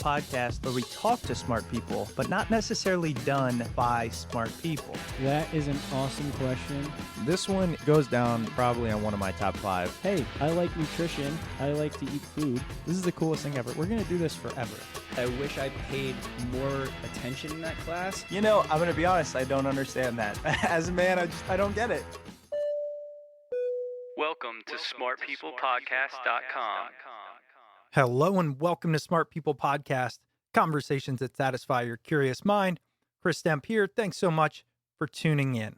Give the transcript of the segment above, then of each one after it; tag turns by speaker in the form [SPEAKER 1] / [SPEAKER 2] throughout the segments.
[SPEAKER 1] podcast where we talk to smart people, but not necessarily done by smart people?
[SPEAKER 2] That is an awesome question.
[SPEAKER 1] This one goes down probably on one of my top 5.
[SPEAKER 2] Hey, I like nutrition. I like to eat food.
[SPEAKER 1] This is the coolest thing ever. We're going to do this forever.
[SPEAKER 3] I wish I paid more attention in that class.
[SPEAKER 1] You know, I'm going to be honest, I don't understand that. As a man, I don't get it.
[SPEAKER 4] Welcome to smartpeoplepodcast.com.
[SPEAKER 1] Hello and welcome to Smart People Podcast, conversations that satisfy your curious mind. Chris Stemp here. Thanks so much for tuning in.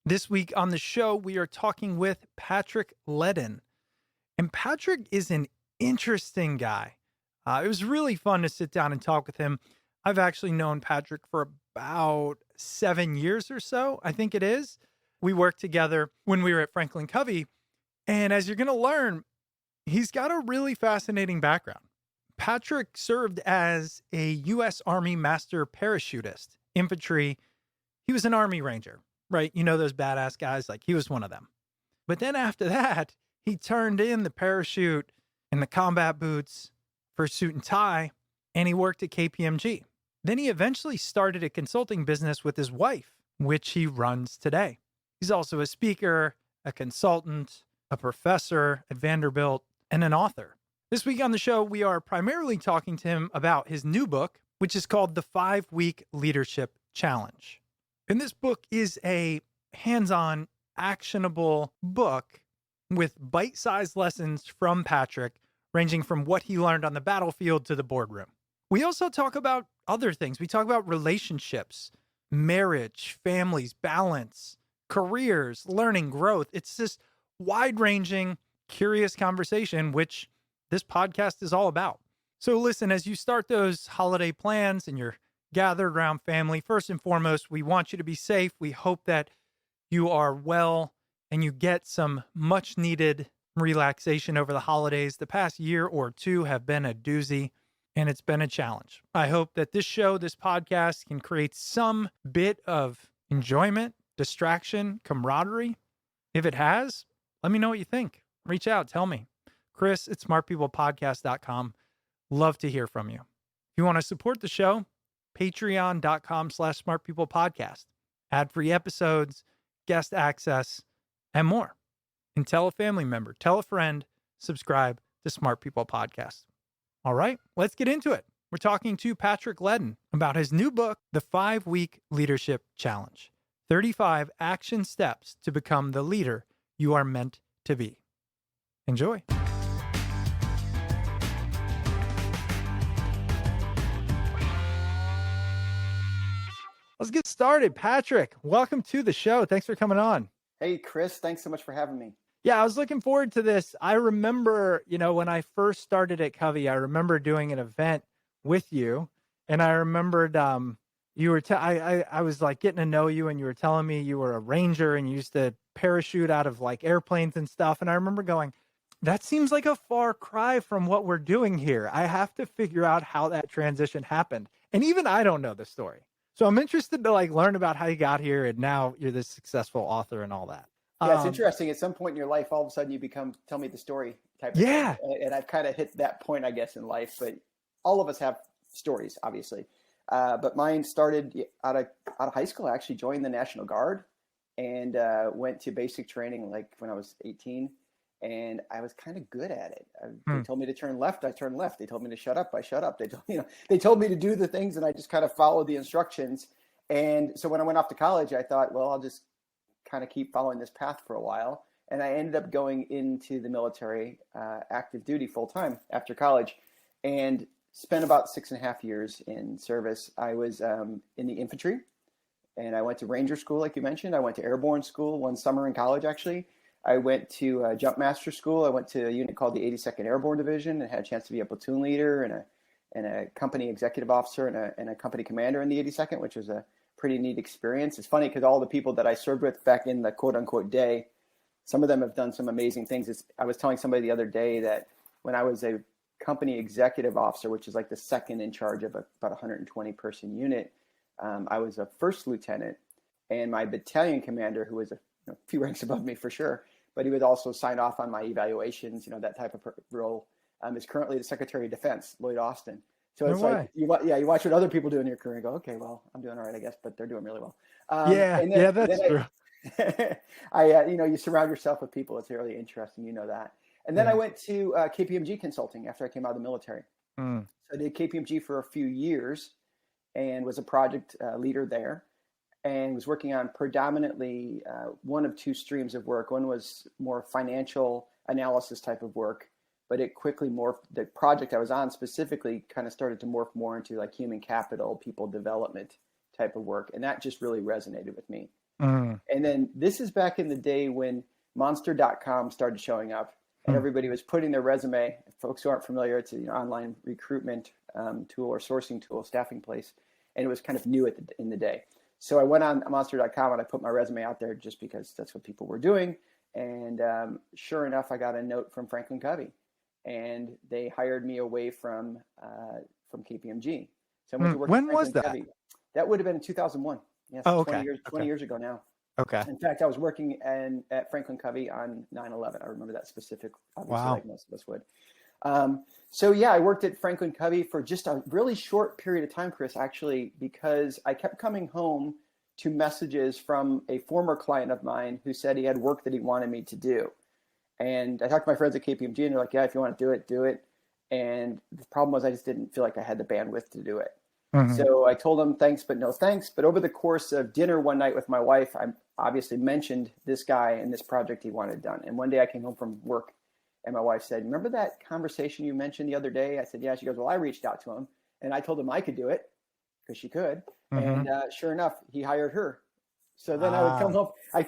[SPEAKER 1] This week on the show, we are talking with Patrick Leddin. And Patrick is an interesting guy. It was really fun to sit down and talk with him. I've actually known Patrick for about 7 years or so, I think it is. We worked together when we were at Franklin Covey. And as you're going to learn, he's got a really fascinating background. Patrick served as a U.S. Army master parachutist, infantry. He was an Army Ranger, right? You know those badass guys? Like, he was one of them. But then after that, he turned in the parachute and the combat boots for suit and tie, and he worked at KPMG. Then he eventually started a consulting business with his wife, which he runs today. He's also a speaker, a consultant, a professor at Vanderbilt, and an author. This week on the show, we are primarily talking to him about his new book, which is called The 5-Week Leadership Challenge. And this book is a hands-on, actionable book with bite-sized lessons from Patrick, ranging from what he learned on the battlefield to the boardroom. We also talk about other things. We talk about relationships, marriage, families, balance, careers, learning, growth. It's this wide-ranging, curious conversation, which this podcast is all about. So listen, as you start those holiday plans and you're gathered around family, first and foremost, we want you to be safe. We hope that you are well and you get some much needed relaxation over the holidays. The past year or two have been a doozy and it's been a challenge. I hope that this show, this podcast can create some bit of enjoyment, distraction, camaraderie. If it has, let me know what you think. Reach out, tell me. Chris at smartpeoplepodcast.com. Love to hear from you. If you want to support the show, patreon.com/smartpeoplepodcast. Ad-free episodes, guest access, and more. And tell a family member, tell a friend, subscribe to Smart People Podcast. All right, let's get into it. We're talking to Patrick Leddin about his new book, The 5-Week Leadership Challenge, 35 Action Steps to Become the Leader You Are Meant to Be. Enjoy. Let's get started. Patrick, welcome to the show. Thanks for coming on.
[SPEAKER 5] Hey, Chris, thanks so much for having me.
[SPEAKER 1] Yeah, I was looking forward to this. I remember, when I first started at Covey, I remember doing an event with you, and I remembered you were. I was like getting to know you, and you were telling me you were a ranger and you used to parachute out of like airplanes and stuff. And I remember going, that seems like a far cry from what we're doing here. I have to figure out how that transition happened, and even I don't know the story. So I'm interested to like learn about how you got here, and now you're this successful author and all that.
[SPEAKER 5] Yeah, it's interesting. At some point in your life, all of a sudden you become tell me the story type of
[SPEAKER 1] thing.
[SPEAKER 5] And I've kind of hit that point, I guess, in life. But all of us have stories, obviously. But mine started out of high school. I actually joined the National Guard and went to basic training like when I was 18. And I was kind of good at it. They told me to turn left, I turned left. They told me to shut up, I shut up. They told me to do the things, and I just kind of followed the instructions. And so when I went off to college, I thought, well, I'll just kind of keep following this path for a while. And I ended up going into the military, active duty full time after college, and spent about 6.5 years in service. I was in the infantry, and I went to Ranger school, like you mentioned. I went to airborne school one summer in college, actually. I went to jump master school. I went to a unit called the 82nd Airborne Division and had a chance to be a platoon leader and a company executive officer and a company commander in the 82nd, which was a pretty neat experience. It's funny because all the people that I served with back in the quote unquote day, some of them have done some amazing things. I was telling somebody the other day that when I was a company executive officer, which is like the second in charge of about 120 person unit, I was a first lieutenant, and my battalion commander, who was a few ranks above me for sure, but he would also sign off on my evaluations, that type of role, is currently the Secretary of Defense, Lloyd Austin. So
[SPEAKER 1] No
[SPEAKER 5] it's
[SPEAKER 1] way.
[SPEAKER 5] like you watch what other people do in your career and go, okay, well, I'm doing all right, I guess, but they're doing really well.
[SPEAKER 1] That's true.
[SPEAKER 5] You surround yourself with people. It's really interesting. You know that. And then I went to KPMG Consulting after I came out of the military.
[SPEAKER 1] Mm.
[SPEAKER 5] So I did KPMG for a few years and was a project leader there, and was working on predominantly one of two streams of work. One was more financial analysis type of work, but it quickly morphed. The project I was on specifically kind of started to morph more into like human capital, people development type of work. And that just really resonated with me. And then this is back in the day when Monster.com started showing up, and everybody was putting their resume. Folks who aren't familiar, it's an online recruitment tool or sourcing tool, staffing place. And it was kind of new in the day. So I went on Monster.com and I put my resume out there just because that's what people were doing. And sure enough, I got a note from Franklin Covey, and they hired me away from KPMG. So I went to work
[SPEAKER 1] when
[SPEAKER 5] at
[SPEAKER 1] was that?
[SPEAKER 5] Covey. That would have been in 202001. Yes,
[SPEAKER 1] Oh, okay.
[SPEAKER 5] 20 years ago now.
[SPEAKER 1] Okay.
[SPEAKER 5] In fact, I was working at Franklin Covey on 9/11. I remember that specific, obviously,
[SPEAKER 1] Wow.
[SPEAKER 5] like most of us would. So yeah, I worked at Franklin Covey for just a really short period of time, Chris, actually, because I kept coming home to messages from a former client of mine who said he had work that he wanted me to do. And I talked to my friends at KPMG, and they're like, yeah, if you want to do it, do it. And the problem was I just didn't feel like I had the bandwidth to do it. So I told them thanks, but no thanks. But over the course of dinner one night with my wife, I obviously mentioned this guy and this project he wanted done. And one day I came home from work, and my wife said, remember that conversation you mentioned the other day? I said, yeah. She goes, well, I reached out to him, and I told him I could do it because she could. And sure enough, he hired her. So then I would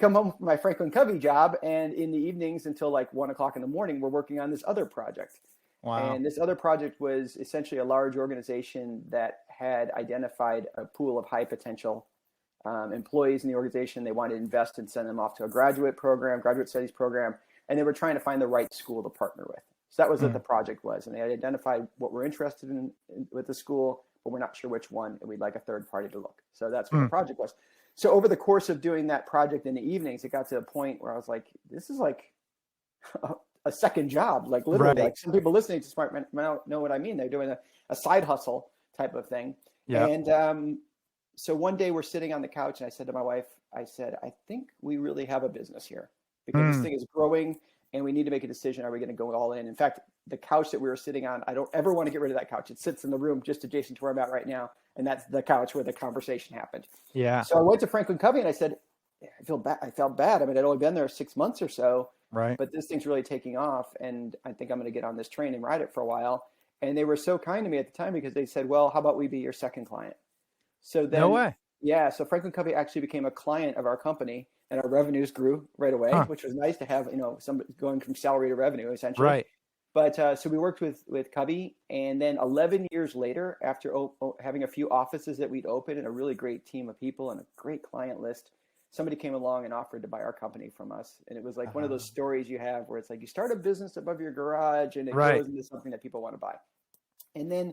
[SPEAKER 5] come home from my Franklin Covey job, and in the evenings until like 1 o'clock in the morning, we're working on this other project.
[SPEAKER 1] Wow.
[SPEAKER 5] And this other project was essentially a large organization that had identified a pool of high potential employees in the organization. They wanted to invest and send them off to a graduate studies program, and they were trying to find the right school to partner with. So that was what the project was. And they had identified what we're interested in with the school, but we're not sure which one, and we'd like a third party to look. So that's what the project was. So over the course of doing that project in the evenings, it got to a point where I was like, this is like a second job, like literally.
[SPEAKER 1] Right.
[SPEAKER 5] Like some people listening to Smart Men know what I mean. They're doing a side hustle type of thing.
[SPEAKER 1] Yeah.
[SPEAKER 5] And so one day we're sitting on the couch, and I said to my wife, I think we really have a business here, because this thing is growing, and we need to make a decision. Are we going to go all in? In fact, the couch that we were sitting on, I don't ever want to get rid of that couch. It sits in the room just adjacent to where I'm at right now, and that's the couch where the conversation happened.
[SPEAKER 1] Yeah.
[SPEAKER 5] So I went to Franklin Covey, and I said, I felt bad. I mean, I'd only been there 6 months or so.
[SPEAKER 1] Right.
[SPEAKER 5] But this thing's really taking off, and I think I'm going to get on this train and ride it for a while. And they were so kind to me at the time, because they said, well, how about we be your second client? So then,
[SPEAKER 1] No way.
[SPEAKER 5] Yeah. So Franklin Covey actually became a client of our company, and our revenues grew right away, which was nice to have, somebody going from salary to revenue, essentially.
[SPEAKER 1] Right.
[SPEAKER 5] But so we worked with Covey, and then 11 years later, after having a few offices that we'd opened and a really great team of people and a great client list, somebody came along and offered to buy our company from us. And it was like one of those stories you have where it's like you start a business above your garage, and it grows into something that people want to buy. And then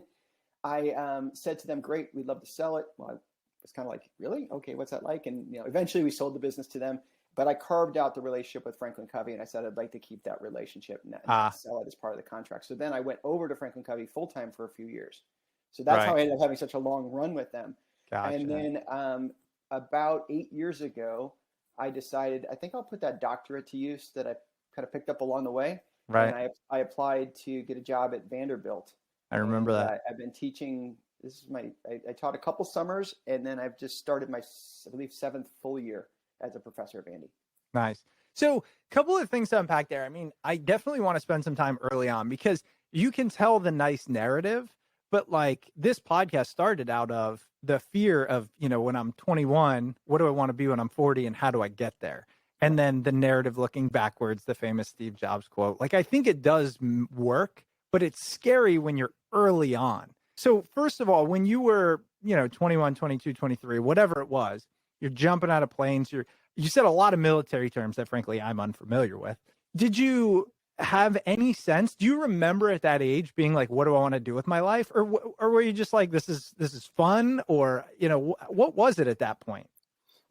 [SPEAKER 5] I said to them, great, we'd love to sell it. Well, I was kind of like, really? Okay, what's that like? And eventually we sold the business to them. But I carved out the relationship with Franklin Covey, and I said I'd like to keep that relationship and not sell it as part of the contract. So then I went over to Franklin Covey full-time for a few years. So that's how I ended up having such a long run with them.
[SPEAKER 1] Gotcha.
[SPEAKER 5] And then about 8 years ago, I decided, I think I'll put that doctorate to use that I kind of picked up along the way.
[SPEAKER 1] Right.
[SPEAKER 5] And I applied to get a job at Vanderbilt.
[SPEAKER 1] I remember that.
[SPEAKER 5] I've been teaching. This is I taught a couple summers, and then I've just started my, I believe, 7th full year as a professor at Vandy.
[SPEAKER 1] Nice. So a couple of things to unpack there. I mean, I definitely want to spend some time early on, because you can tell the nice narrative, but like this podcast started out of the fear of, when I'm 21, what do I want to be when I'm 40, and how do I get there? And then the narrative looking backwards, the famous Steve Jobs quote. Like, I think it does work, but it's scary when you're early on. So first of all, when you were, 21, 22, 23, whatever it was, you're jumping out of planes. You said a lot of military terms that, frankly, I'm unfamiliar with. Did you have any sense? Do you remember at that age being like, what do I want to do with my life? Or were you just like, this is fun? Or, what was it at that point?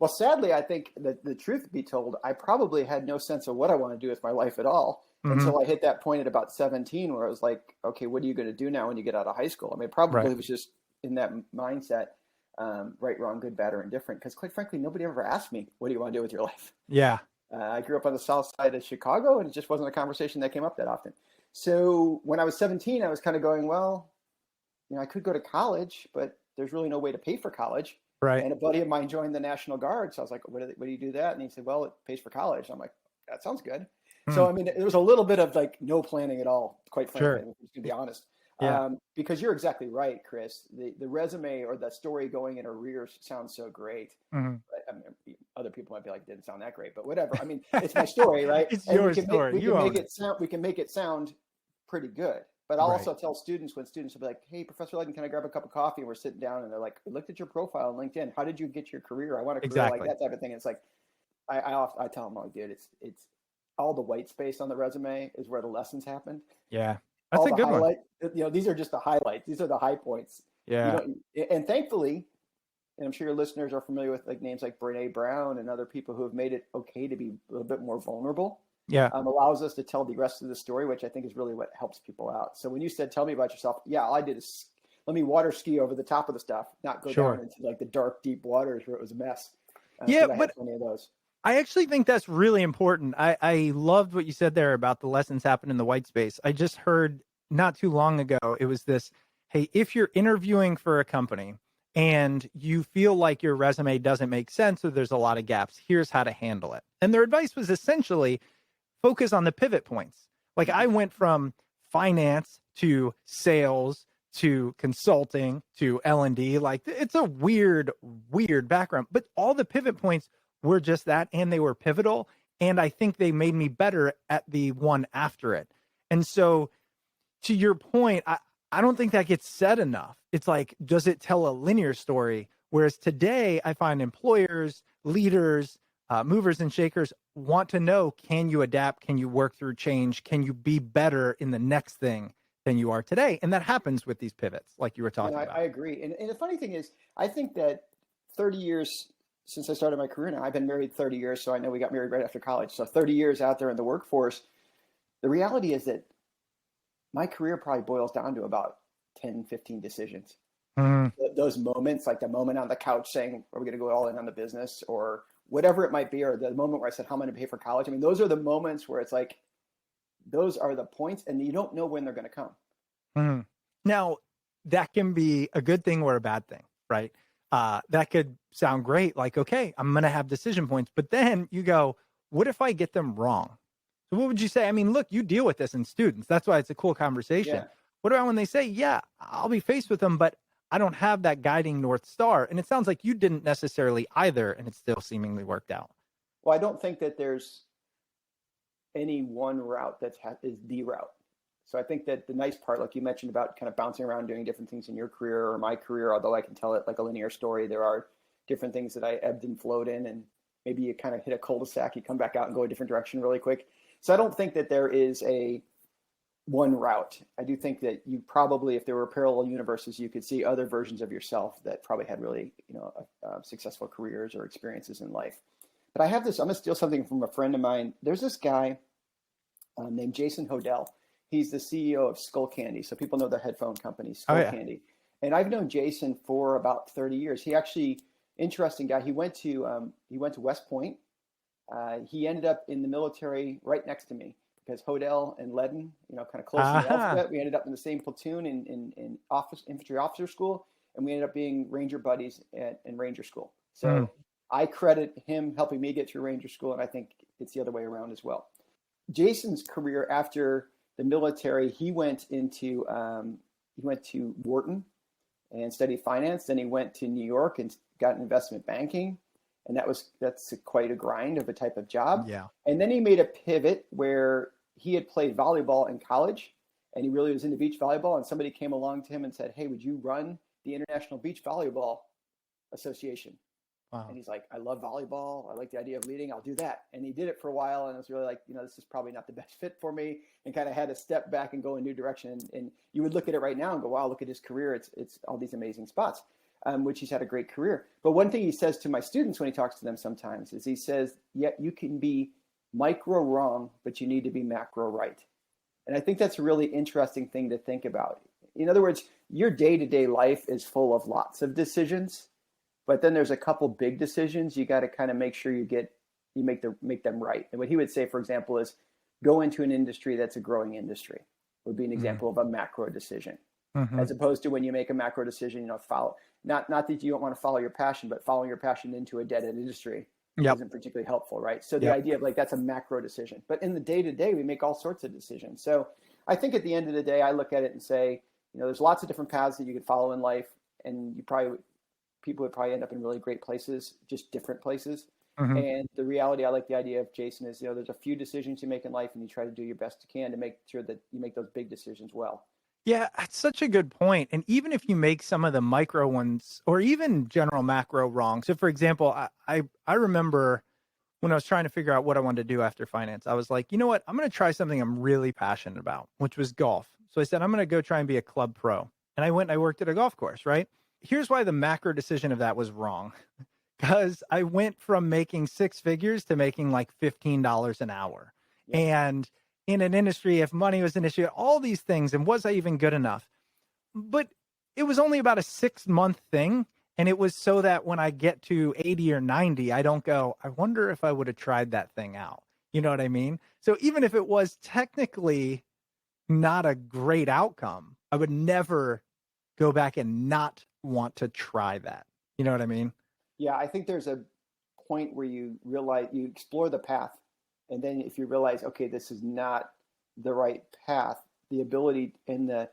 [SPEAKER 5] Well, sadly, I think that the truth be told, I probably had no sense of what I want to do with my life at all until I hit that point at about 17 where I was like, okay, what are you going to do now when you get out of high school? I mean, probably
[SPEAKER 1] Right.
[SPEAKER 5] it was just in that mindset, right, wrong, good, bad, or indifferent. Because quite frankly, nobody ever asked me, what do you want to do with your life?
[SPEAKER 1] Yeah.
[SPEAKER 5] I grew up on the south side of Chicago, and it just wasn't a conversation that came up that often. So when I was 17, I was kind of going, well, I could go to college, but there's really no way to pay for college.
[SPEAKER 1] Right.
[SPEAKER 5] And a buddy of mine joined the National Guard. So I was like, what do you do that? And he said, well, it pays for college. I'm like, that sounds good. So, I mean, there was a little bit of like no planning at all, quite frankly, to be honest.
[SPEAKER 1] Yeah.
[SPEAKER 5] Because you're exactly right, Chris. The resume or the story going in arrears sounds so great.
[SPEAKER 1] Mm-hmm.
[SPEAKER 5] But, I mean, other people might be like, didn't sound that great, but whatever. I mean, it's my story, right?
[SPEAKER 1] It's
[SPEAKER 5] and
[SPEAKER 1] your story.
[SPEAKER 5] we can make it sound pretty good. But I'll also tell students when students will be like, hey, Professor Leddin, can I grab a cup of coffee? And we're sitting down and they're like, I looked at your profile on LinkedIn. How did you get your career? I want a career like that type of thing. It's like, I tell them, like, dude, it's all the white space on the resume is where the lessons happened.
[SPEAKER 1] Yeah. That's a good one.
[SPEAKER 5] These are just the highlights. These are the high points.
[SPEAKER 1] Yeah.
[SPEAKER 5] And thankfully, and I'm sure your listeners are familiar with like names like Brene Brown and other people who have made it okay to be a little bit more vulnerable.
[SPEAKER 1] Yeah.
[SPEAKER 5] Allows us to tell the rest of the story, which I think is really what helps people out. So when you said, tell me about yourself. Yeah, all I did is let me water ski over the top of the stuff, not go down into like the dark, deep waters where it was a mess.
[SPEAKER 1] Yeah,
[SPEAKER 5] I had plenty of those.
[SPEAKER 1] I actually think that's really important. I loved what you said there about the lessons happen in the white space. I just heard not too long ago, it was this, hey, if you're interviewing for a company and you feel like your resume doesn't make sense or there's a lot of gaps, here's how to handle it. And their advice was essentially focus on the pivot points. Like I went from finance to sales to consulting to L&D. Like it's a weird background, but all the pivot points were just that, and they were pivotal. And I think they made me better at the one after it. And so to your point, I don't think that gets said enough. It's like, does it tell a linear story? Whereas today I find employers, leaders, movers and shakers want to know, can you adapt? Can you work through change? Can you be better in the next thing than you are today? And that happens with these pivots, like you were talking about.
[SPEAKER 5] I agree. And the funny thing is, I think that 30 years since I started my career now, I've been married 30 years. So I know we got married right after college. So 30 years out there in the workforce, the reality is that my career probably boils down to about 10, 15 decisions. Those moments, like the moment on the couch saying, are we going to go all in on the business or whatever it might be, or the moment where I said, how am I going to pay for college? I mean, those are the moments where it's like, those are the points and you don't know when they're going to come.
[SPEAKER 1] Now, that can be a good thing or a bad thing, right? That could sound great. Like, okay, I'm going to have decision points, but then you go, what if I get them wrong? So what would you say? I mean, look, you deal with this in students. That's why it's a cool conversation. Yeah. What about when they say, yeah, I'll be faced with them, but I don't have that guiding North Star. And it sounds like you didn't necessarily either, and it still seemingly worked out.
[SPEAKER 5] Well, I don't think that there's any one route that is the route. So I think that the nice part, like you mentioned about kind of bouncing around doing different things in your career or my career, although I can tell it like a linear story, there are different things that I ebbed and flowed in, and maybe you kind of hit a cul-de-sac, you come back out and go a different direction really quick. So I don't think that there is a one route. I do think that you probably, if there were parallel universes, you could see other versions of yourself that probably had really, successful careers or experiences in life. But I have this, I'm going to steal something from a friend of mine. There's this guy named Jason Hodell. He's the CEO of Skull Candy. So people know the headphone company, Skull Candy. And I've known Jason for about 30 years. He actually, interesting guy. He went to West Point. He ended up in the military right next to me because Hodell and Leddin, kind of close in the alphabet. We ended up in the same platoon in infantry officer school, and we ended up being Ranger buddies in Ranger school. So I credit him helping me get through Ranger school, and I think it's the other way around as well. Jason's career after the military, he went to Wharton and studied finance. Then he went to New York and got investment banking. And that's quite a grind of a type of job.
[SPEAKER 1] Yeah.
[SPEAKER 5] And then he made a pivot where he had played volleyball in college and he really was into beach volleyball. And somebody came along to him and said, hey, would you run the International Beach Volleyball Association?
[SPEAKER 1] Wow.
[SPEAKER 5] And he's like, I love volleyball. I like the idea of leading. I'll do that. And he did it for a while. And it was really like, this is probably not the best fit for me, and kind of had to step back and go a new direction. And you would look at it right now and go, wow, look at his career. It's all these amazing spots. which he's had a great career. But one thing he says to my students when he talks to them sometimes is he says, yeah, you can be micro wrong, but you need to be macro right. And I think that's a really interesting thing to think about. In other words, your day-to-day life is full of lots of decisions, but then there's a couple big decisions you got to kind of make sure you make them right. And what he would say, for example, is go into an industry that's a growing industry would be an example of a macro decision. As opposed to when you make a macro decision, follow, not that you don't want to follow your passion, but following your passion into a dead end industry isn't particularly helpful, right? So the idea of that's a macro decision. But in the day-to-day, we make all sorts of decisions. So I think at the end of the day, I look at it and say, there's lots of different paths that you could follow in life, and people would probably end up in really great places, just different places. And the reality, I like the idea of Jason is, there's a few decisions you make in life, and you try to do your best you can to make sure that you make those big decisions well.
[SPEAKER 1] Yeah, that's such a good point. And even if you make some of the micro ones or even general macro wrong. So for example, I remember when I was trying to figure out what I wanted to do after finance, I was like, you know what, I'm going to try something I'm really passionate about, which was golf. So I said, I'm going to go try and be a club pro. And I worked at a golf course, right? Here's why the macro decision of that was wrong. Because I went from making six figures to making like $15 an hour. Yeah. And in an industry, if money was an issue, all these things, and was I even good enough? But it was only about a 6-month thing. And it was so that when I get to 80 or 90, I don't go, I wonder if I would have tried that thing out. You know what I mean? So even if it was technically not a great outcome, I would never go back and not want to try that. You know what I mean?
[SPEAKER 5] Yeah, I think there's a point where you realize you explore the path. And then if you realize, okay, this is not the right path, the ability and the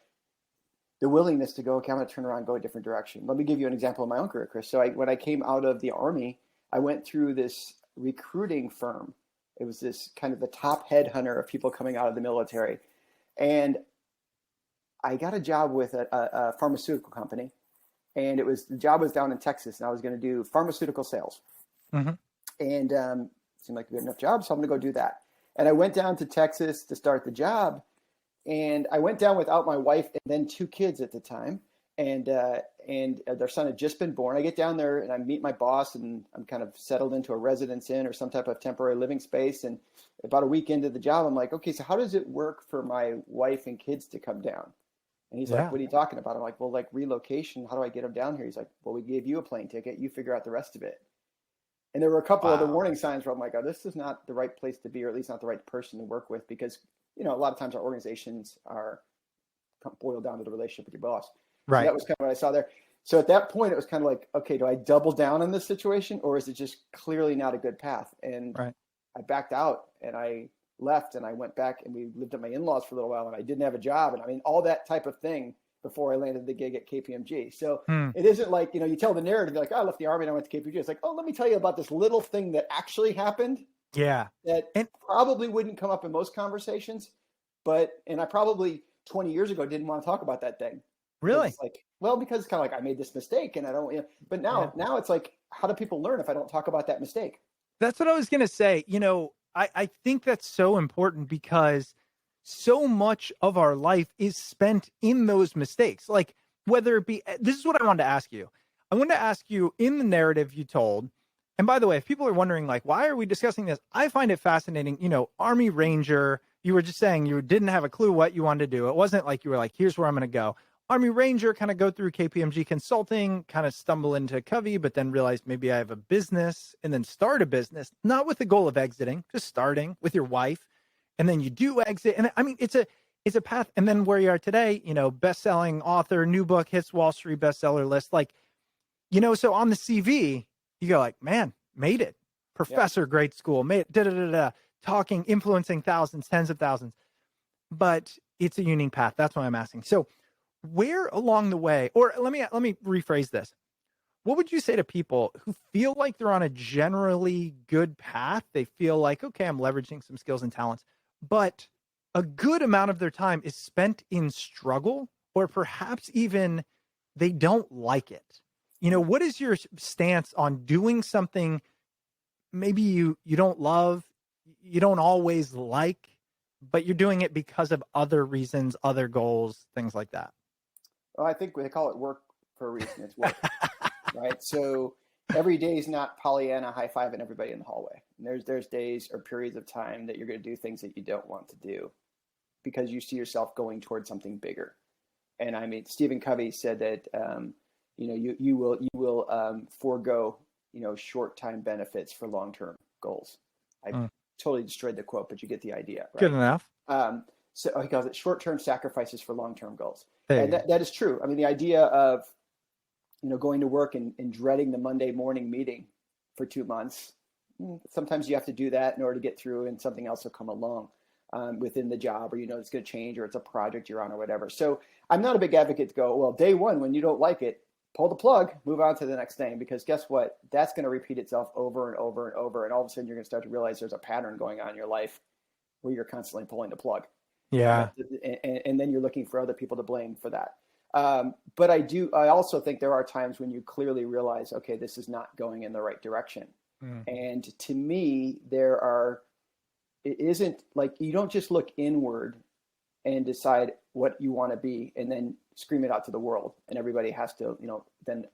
[SPEAKER 5] willingness to go, okay, I'm going to turn around and go a different direction. Let me give you an example of my own career, Chris. So when I came out of the Army, I went through this recruiting firm. It was this kind of the top headhunter of people coming out of the military. And I got a job with a pharmaceutical company. And the job was down in Texas, and I was going to do pharmaceutical sales. And seemed like a good enough job, so I'm going to go do that. And I went down to Texas to start the job, and I went down without my wife and then 2 kids at the time, and their son had just been born. I get down there and I meet my boss, and I'm kind of settled into a residence inn or some type of temporary living space. And about a week into the job, I'm like, okay, so how does it work for my wife and kids to come down? And he's like, what are you talking about? I'm like, well, like relocation, how do I get them down here? He's like, well, we gave you a plane ticket. You figure out the rest of it. And there were a couple other warning signs where I'm like, oh, this is not the right place to be, or at least not the right person to work with, because, a lot of times our organizations are boiled down to the relationship with your boss. Right. So that was kind of what I saw there. So at that point, it was kind of like, okay, do I double down on this situation, or is it just clearly not a good path? And I backed out and I left, and I went back and we lived at my in-laws for a little while, and I didn't have a job. And I mean, all that type of thing before I landed the gig at KPMG. So it isn't like, you tell the narrative, like, oh, I left the Army and I went to KPMG. It's like, oh, let me tell you about this little thing that actually happened. Yeah. That probably wouldn't come up in most conversations, and I probably 20 years ago didn't want to talk about that thing. Really? It's like, well, because it's kind of like I made this mistake and I don't, but now it's like, how do people learn if I don't talk about that mistake?
[SPEAKER 1] That's what I was going to say. I think that's so important, because so much of our life is spent in those mistakes. Like, whether it be, this is what I wanted to ask you. I wanted to ask you, in the narrative you told, and by the way, if people are wondering, like, why are we discussing this? I find it fascinating. Army Ranger, you were just saying you didn't have a clue what you wanted to do. It wasn't like you were like, here's where I'm going to go. Army Ranger, kind of go through KPMG Consulting, kind of stumble into Covey, but then realize maybe I have a business, and then start a business, not with the goal of exiting, just starting with your wife. And then you do exit. And I mean, it's a path. And then where you are today, best-selling author, new book, hits Wall Street bestseller list. Like, so on the CV, you go like, man, made it. Professor, great school, made it, talking, influencing thousands, tens of thousands. But it's a unique path. That's what I'm asking. So where along the way, or let me rephrase this. What would you say to people who feel like they're on a generally good path? They feel like, okay, I'm leveraging some skills and talents, but a good amount of their time is spent in struggle, or perhaps even they don't like it. What is your stance on doing something maybe you don't love, you don't always like, but you're doing it because of other reasons, other goals, things like that?
[SPEAKER 5] Well, I think they call it work for a reason. It's work. right? So every day is not Pollyanna high-fiving everybody in the hallway. And there's days or periods of time that you're going to do things that you don't want to do because you see yourself going towards something bigger. And I mean, Stephen Covey said that you will forego short-time benefits for long-term goals. I totally destroyed the quote, but you get the idea, right?
[SPEAKER 1] Good enough.
[SPEAKER 5] So he calls it short-term sacrifices for long-term goals.
[SPEAKER 1] There
[SPEAKER 5] And that is true. I mean, the idea of, going to work and dreading the Monday morning meeting for 2 months, sometimes you have to do that in order to get through, and something else will come along within the job, or, it's going to change, or it's a project you're on or whatever. So I'm not a big advocate to go, well, day one, when you don't like it, pull the plug, move on to the next thing, because guess what? That's going to repeat itself over and over and over. And all of a sudden you're going to start to realize there's a pattern going on in your life where you're constantly pulling the plug.
[SPEAKER 1] Yeah.
[SPEAKER 5] And then you're looking for other people to blame for that. But I also think there are times when you clearly realize, okay, this is not going in the right direction. And to me, it isn't like, you don't just look inward and decide what you want to be and then scream it out to the world, and everybody has to, then,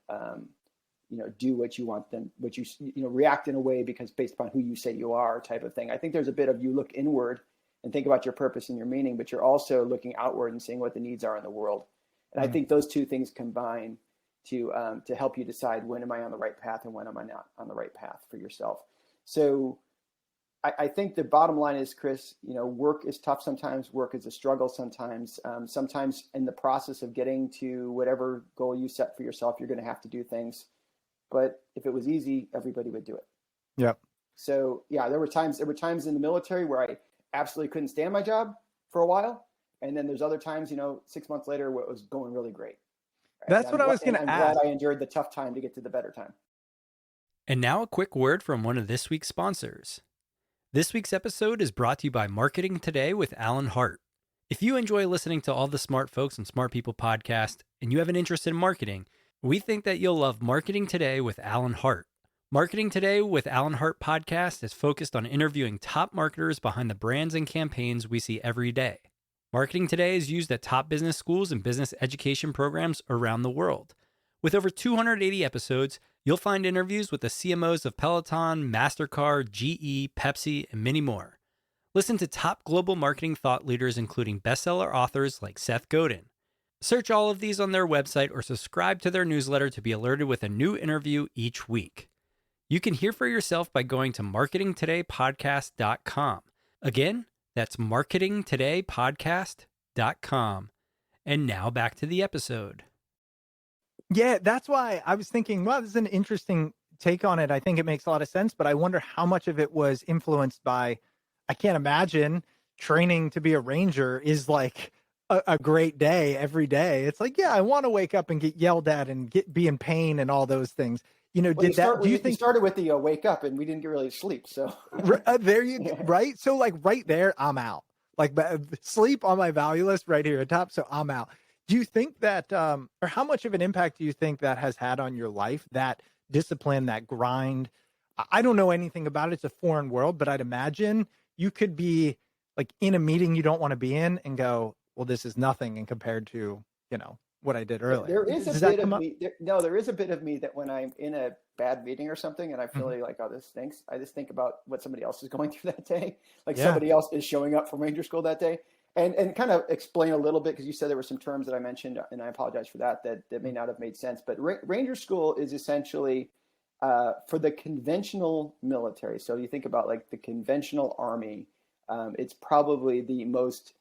[SPEAKER 5] do what you want them, what you react in a way because based upon who you say you are type of thing. I think there's a bit of, you look inward and think about your purpose and your meaning, but you're also looking outward and seeing what the needs are in the world. And I think those two things combine to help you decide, when am I on the right path and when am I not on the right path for yourself. So I think the bottom line is, Chris, work is tough sometimes. Work is a struggle sometimes. Sometimes in the process of getting to whatever goal you set for yourself, you're going to have to do things. But if it was easy, everybody would do it.
[SPEAKER 1] Yep.
[SPEAKER 5] So yeah, there were times in the military where I absolutely couldn't stand my job for a while. And then there's other times, 6 months later, where it was going really great. Right?
[SPEAKER 1] That's what I was going to ask.
[SPEAKER 5] I'm glad I endured the tough time to get to the better time.
[SPEAKER 3] And now a quick word from one of this week's sponsors. This week's episode is brought to you by Marketing Today with Alan Hart. If you enjoy listening to all the Smart Folks and Smart People podcast, and you have an interest in marketing, we think that you'll love Marketing Today with Alan Hart. Marketing Today with Alan Hart podcast is focused on interviewing top marketers behind the brands and campaigns we see every day. Marketing Today is used at top business schools and business education programs around the world. With over 280 episodes, you'll find interviews with the CMOs of Peloton, MasterCard, GE, Pepsi, and many more. Listen to top global marketing thought leaders, including bestseller authors like Seth Godin. Search all of these on their website or subscribe to their newsletter to be alerted with a new interview each week. You can hear for yourself by going to marketingtodaypodcast.com. Again, that's marketingtodaypodcast.com. And now back to the episode.
[SPEAKER 1] Yeah, that's why I was thinking, well, this is an interesting take on it. I think it makes a lot of sense, but I wonder how much of it was influenced by, I can't imagine training to be a ranger is like a great day every day. It's like, yeah, I want to wake up and get yelled at and be in pain and all those things. Do you think
[SPEAKER 5] we started with the wake up and we didn't get really sleep? So
[SPEAKER 1] there you go, right? So like right there, I'm out. Like sleep on my value list right here at top. So I'm out. Do you think that, or how much of an impact do you think that has had on your life, that discipline, that grind? I don't know anything about it. It's a foreign world, but I'd imagine you could be like in a meeting you don't want to be in and go, well, this is nothing in compared to, what I did earlier.
[SPEAKER 5] There is a bit of me. There is a bit of me that when I'm in a bad meeting or something and I feel like, oh, this stinks, I just think about what somebody else is going through that day. Like somebody else is showing up from Ranger School that day. And kind of explain a little bit, because you said there were some terms that I mentioned, and I apologize for that may not have made sense. But Ranger School is essentially for the conventional military. So you think about like the conventional Army, it's probably the most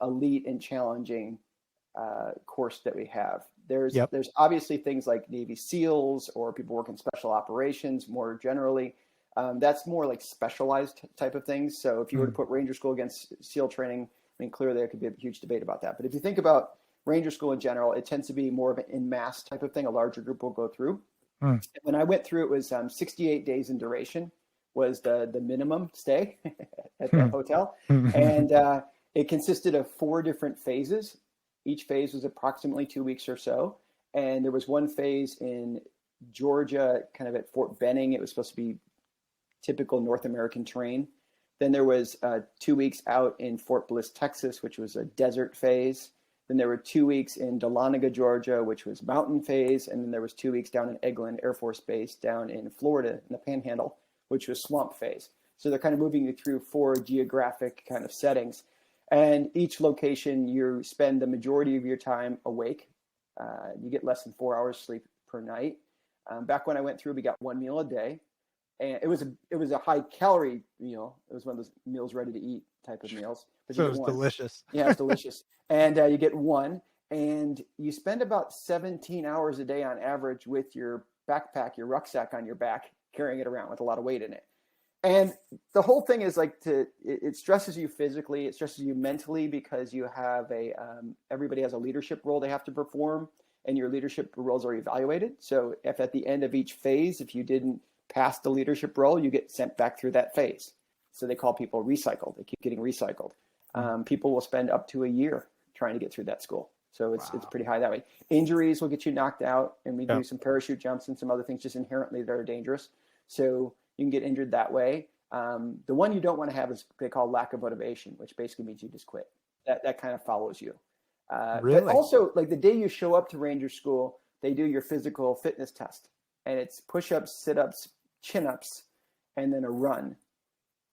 [SPEAKER 5] elite and challenging course that we have. There's obviously things like Navy SEALs or people work in special operations more generally. That's more like specialized type of things. So if you were to put Ranger School against SEAL training, I mean, clearly there could be a huge debate about that. But if you think about Ranger School in general, it tends to be more of an en masse type of thing. A larger group will go through. When I went through, it was 68 days in duration was the minimum stay at the hotel. And it consisted of 4 different phases. Each phase was approximately 2 weeks or so. And there was one phase in Georgia, kind of at Fort Benning. It was supposed to be typical North American terrain. Then there was 2 weeks out in Fort Bliss, Texas, which was a desert phase. Then there were 2 weeks in Dahlonega, Georgia, which was mountain phase. And then there was 2 weeks down in Eglin Air Force Base down in Florida in the Panhandle, which was swamp phase. So they're kind of moving you through 4 geographic kind of settings. And each location, you spend the majority of your time awake. You get less than 4 hours sleep per night. Back when I went through, we got 1 meal a day. And it was a high calorie meal. It was one of those meals ready to eat type of meals. But
[SPEAKER 1] So it was delicious.
[SPEAKER 5] Yeah, it's delicious. And you get one, and you spend about 17 hours a day on average with your backpack, your rucksack on your back, carrying it around with a lot of weight in it. And the whole thing is like it stresses you physically, it stresses you mentally, because you have everybody has a leadership role they have to perform, and your leadership roles are evaluated. So if at the end of each phase, if you didn't pass the leadership role, you get sent back through that phase. So they call people recycled. They keep getting recycled. People will spend up to a year trying to get through that school. So it's pretty high that way. Injuries will get you knocked out, and we do some parachute jumps and some other things just inherently that are dangerous. So you can get injured that way. The one you don't want to have is they call lack of motivation, which basically means you just quit. That kind of follows you.
[SPEAKER 1] Really?
[SPEAKER 5] But also, like the day you show up to Ranger School, they do your physical fitness test, and it's push-ups, sit-ups, chin-ups, and then a run.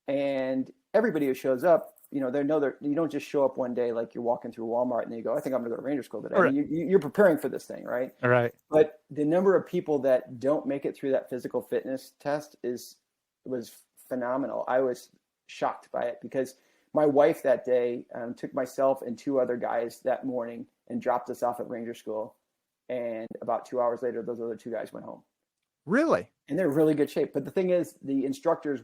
[SPEAKER 5] And everybody who shows up, they know that you don't just show up one day like you're walking through Walmart and then you go, I think I'm going to go to Ranger School today.
[SPEAKER 1] Right.
[SPEAKER 5] I mean, you're preparing for this thing, right?
[SPEAKER 1] All right.
[SPEAKER 5] But the number of people that don't make it through that physical fitness test was phenomenal. I was shocked by it, because my wife that day took myself and 2 other guys that morning and dropped us off at Ranger School. And about 2 hours later, those other 2 guys went home.
[SPEAKER 1] Really?
[SPEAKER 5] And they're in really good shape. But the thing is, the instructors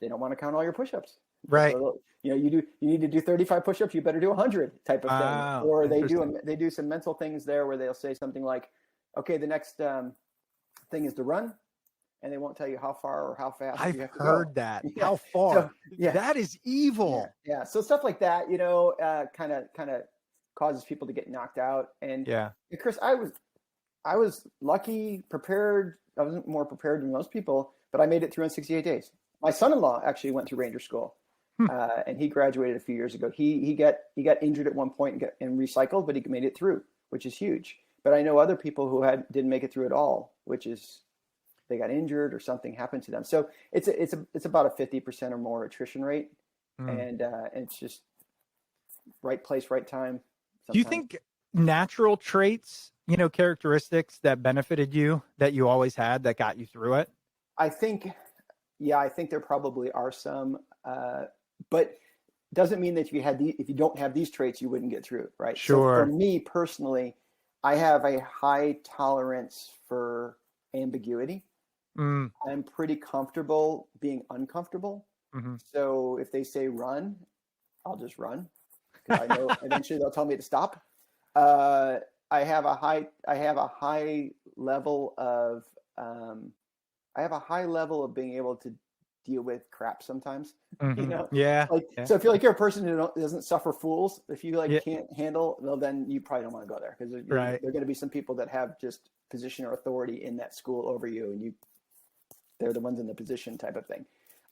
[SPEAKER 5] they don't want to count all your push-ups.
[SPEAKER 1] Right.
[SPEAKER 5] So, you need to do 35 push-ups, you better do 100 type of thing. Or they do some mental things there where they'll say something like, okay, the next thing is to run, and they won't tell you how far or how fast you have to go.
[SPEAKER 1] I've heard that.
[SPEAKER 5] Yeah.
[SPEAKER 1] How far?
[SPEAKER 5] So, yeah.
[SPEAKER 1] That is evil.
[SPEAKER 5] Yeah. So stuff like that, kind of causes people to get knocked out. And Chris, I was lucky, prepared. I wasn't more prepared than most people, but I made it through in 68 days. My son-in-law actually went through Ranger School, and he graduated a few years ago. He got injured at one point and recycled, but he made it through, which is huge. But I know other people who didn't make it through at all, which is they got injured or something happened to them. So it's about a 50% or more attrition rate, and it's just right place, right time. Sometimes.
[SPEAKER 1] Do you think natural traits, characteristics that benefited you, that you always had, that got you through it?
[SPEAKER 5] I think there probably are some, but doesn't mean that if you don't have these traits, you wouldn't get through it, right?
[SPEAKER 1] Sure.
[SPEAKER 5] So for me personally, I have a high tolerance for ambiguity. I'm pretty comfortable being uncomfortable. Mm-hmm. So if they say run, I'll just run, because I know eventually they'll tell me to stop. I have a high level of being able to deal with crap sometimes.
[SPEAKER 1] Mm-hmm. Yeah.
[SPEAKER 5] So if you're like you're a person who doesn't suffer fools, if you can't handle, well, then you probably don't want to go there, because there are going to be some people that have just position or authority in that school over you, and they're the ones in the position type of thing.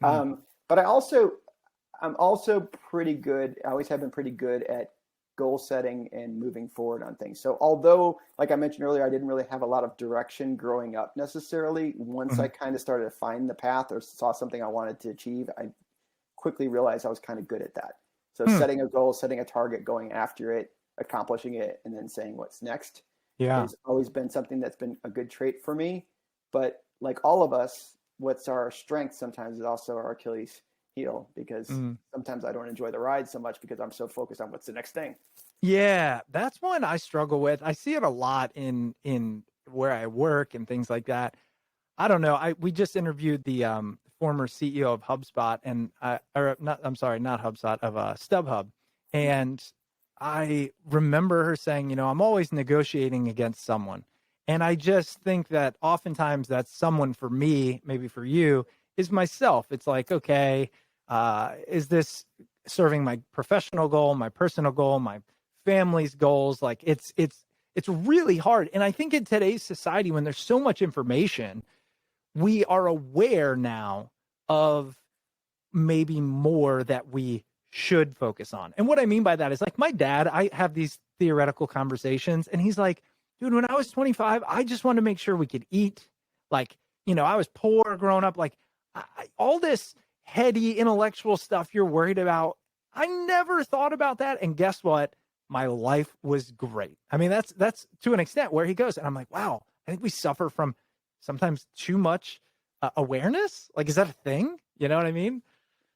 [SPEAKER 5] Mm-hmm. But I'm also pretty good. I always have been pretty good at goal setting and moving forward on things. So although, like I mentioned earlier, I didn't really have a lot of direction growing up necessarily, once I kind of started to find the path or saw something I wanted to achieve, I quickly realized I was kind of good at that. So setting a goal, setting a target, going after it, accomplishing it, and then saying what's next has always been something that's been a good trait for me. But like all of us, what's our strength sometimes is also our Achilles heel, because sometimes I don't enjoy the ride so much because I'm so focused on what's the next thing.
[SPEAKER 1] Yeah, that's one I struggle with. I see it a lot in where I work and things like that. I don't know. We just interviewed the former CEO of HubSpot not HubSpot, of StubHub. And I remember her saying, I'm always negotiating against someone. And I just think that oftentimes that's someone for me, maybe for you, is myself. It's like, okay, is this serving my professional goal, my personal goal, my family's goals? Like it's really hard. And I think in today's society, when there's so much information, we are aware now of maybe more that we should focus on. And what I mean by that is like my dad, I have these theoretical conversations and he's like, dude, when I was 25, I just wanted to make sure we could eat. Like, I was poor growing up. Like all this heady intellectual stuff you're worried about. I never thought about that. And guess what? My life was great. I mean, that's to an extent where he goes. And I'm like, wow, I think we suffer from sometimes too much awareness. Like, is that a thing? You know what I mean?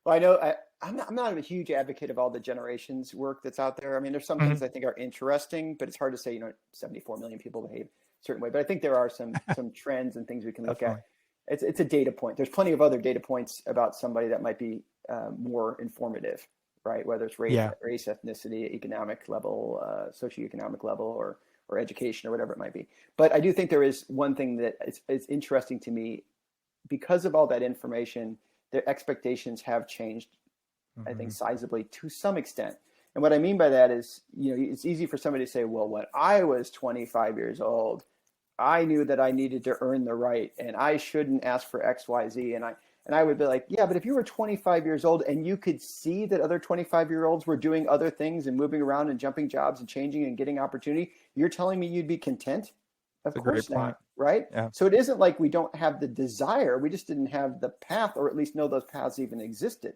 [SPEAKER 5] Well, I know I'm not a huge advocate of all the generations work that's out there. I mean, there's some things I think are interesting, but it's hard to say, 74 million people behave a certain way. But I think there are some trends and things we can look at. It's a data point. There's plenty of other data points about somebody that might be more informative, right? Whether it's race, ethnicity, economic level, socioeconomic level, or education or whatever it might be. But I do think there is one thing that it's interesting to me because of all that information. Their expectations have changed, I think, sizably to some extent. And what I mean by that is, it's easy for somebody to say, well, when I was 25 years old, I knew that I needed to earn the right and I shouldn't ask for X, Y, Z. And I would be like, yeah, but if you were 25 years old and you could see that other 25-year-olds were doing other things and moving around and jumping jobs and changing and getting opportunity, you're telling me you'd be content? Of course not, right? Yeah. So it isn't like we don't have the desire. We just didn't have the path, or at least know those paths even existed.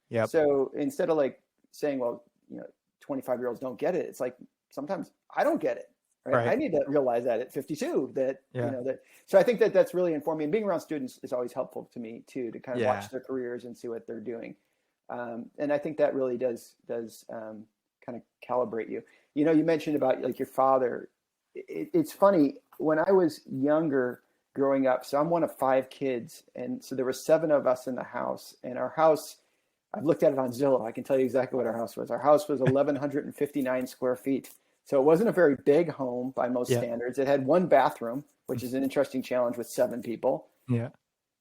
[SPEAKER 5] Yeah. So instead of like saying, well, 25-year-olds don't get it, it's like sometimes I don't get it. Right? I need to realize that at 52 that, that. So I think that that's really informing. And being around students is always helpful to me too, to kind of watch their careers and see what they're doing. And I think that really does kind of calibrate you. You mentioned about like your father. It's funny. When I was younger growing up, so I'm one of 5 kids. And so there were 7 of us in the house, and our house, I've looked at it on Zillow. I can tell you exactly what our house was. Our house was 1,159 square feet. So it wasn't a very big home by most standards. It had 1 bathroom, which is an interesting challenge with 7 people. Yeah.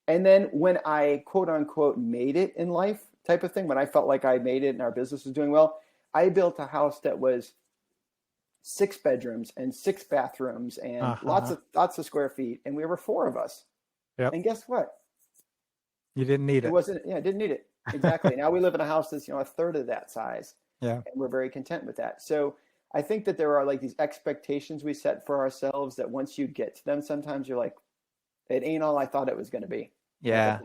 [SPEAKER 5] And then when I quote unquote made it in life type of thing, when I felt like I made it and our business was doing well, I built a house that was 6 bedrooms and 6 bathrooms and lots of square feet. And we were 4 of us. Yep. And guess what?
[SPEAKER 1] You didn't need it.
[SPEAKER 5] It wasn't, didn't need it. Exactly. Now we live in a house that's, a third of that size. Yeah. And we're very content with that. So I think that there are like these expectations we set for ourselves that once you get to them, sometimes you're like, it ain't all I thought it was going to be. Yeah.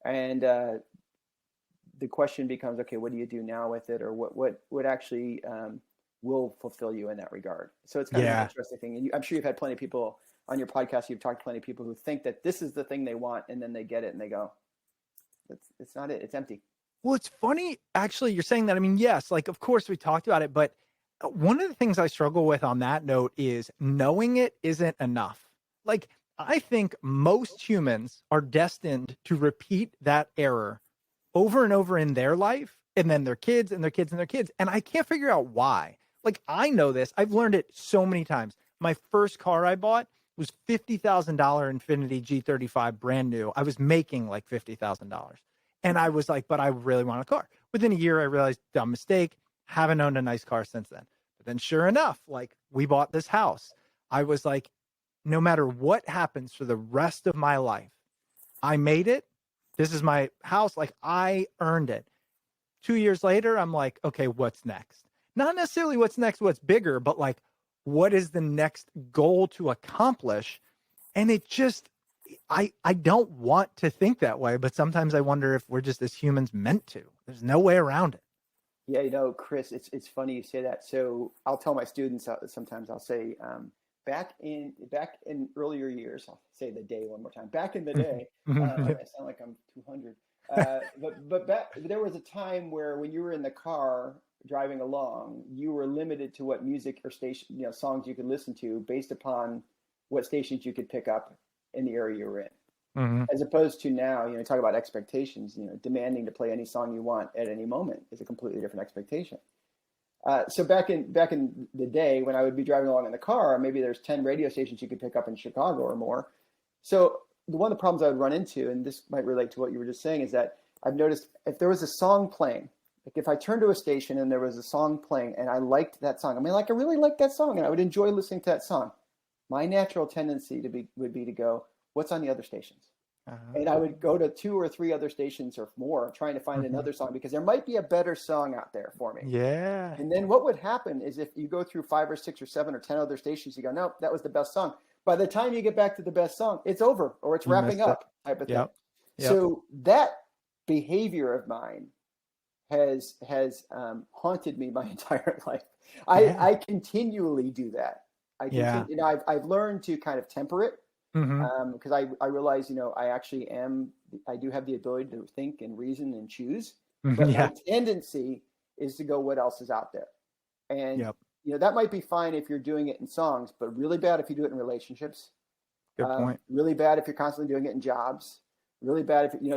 [SPEAKER 5] And the question becomes, okay, what do you do now with it? Or what actually will fulfill you in that regard? So it's kind of an interesting thing. And I'm sure you've had plenty of people on your podcast. You've talked to plenty of people who think that this is the thing they want. And then they get it and they go, it's not it. It's empty.
[SPEAKER 1] Well, it's funny. Actually, you're saying that. I mean, yes, like, of course we talked about it, but one of the things I struggle with on that note is knowing it isn't enough. Like, I think most humans are destined to repeat that error over and over in their life, and then their kids and their kids and their kids. And I can't figure out why. Like, I know this. I've learned it so many times. My first car I bought was $50,000 Infiniti G35 brand new. I was making like $50,000. And I was like, but I really want a car. Within a year, I realized, dumb mistake. Haven't owned a nice car since then. But then sure enough, like, we bought this house. I was like, no matter what happens for the rest of my life, I made it. This is my house. Like, I earned it. 2 years later, I'm like, okay, what's next? Not necessarily what's next, what's bigger, but like, what is the next goal to accomplish? And it just, I don't want to think that way, but sometimes I wonder if we're just as humans meant to. There's no way around it.
[SPEAKER 5] Yeah, Chris, it's funny you say that. So I'll tell my students sometimes. I'll say, back in earlier years, I'll say the day one more time. Back in the day, I sound like I'm 200. But there was a time where when you were in the car driving along, you were limited to what music or station, songs you could listen to based upon what stations you could pick up in the area you were in. Mm-hmm. As opposed to now, talk about expectations, demanding to play any song you want at any moment is a completely different expectation. So back in the day when I would be driving along in the car, maybe there's 10 radio stations you could pick up in Chicago or more. So one of the problems I would run into, and this might relate to what you were just saying, is that I've noticed if there was a song playing, like if I turned to a station and there was a song playing and I liked that song, I really liked that song and I would enjoy listening to that song. My natural tendency would be to go, what's on the other stations? And I would go to 2 or 3 other stations or more trying to find another song because there might be a better song out there for me.
[SPEAKER 1] Yeah.
[SPEAKER 5] And then what would happen is if you go through 5 or 6 or 7 or 10 other stations, you go, nope, that was the best song. By the time you get back to the best song, it's over or it's wrapping up type of thing.
[SPEAKER 1] Yep.
[SPEAKER 5] So that behavior of mine has haunted me my entire life. I continually do that. I've learned to kind of temper it. Because I realize, I do have the ability to think and reason and choose, but my tendency is to go, what else is out there? And, that might be fine if you're doing it in songs, but really bad if you do it in relationships.
[SPEAKER 1] Good point.
[SPEAKER 5] Really bad if you're constantly doing it in jobs. Really bad if, you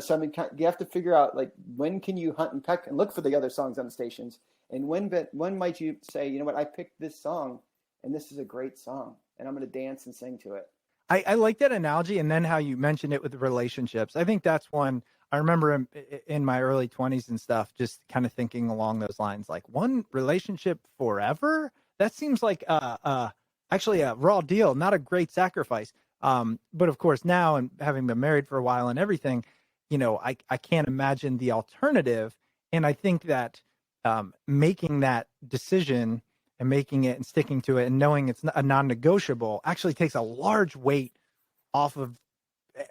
[SPEAKER 5] have to figure out, like, when can you hunt and peck and look for the other songs on the stations? And when might you say, you know what, I picked this song and this is a great song and I'm going to dance and sing to it.
[SPEAKER 1] I like that analogy, and then how you mentioned it with the relationships. I think that's one I remember in my early 20s and stuff, just kind of thinking along those lines, like one relationship forever? That seems like actually a raw deal, not a great sacrifice. But of course now, and having been married for a while and everything, I can't imagine the alternative. And I think that making that decision and making it and sticking to it and knowing it's a non-negotiable actually takes a large weight off of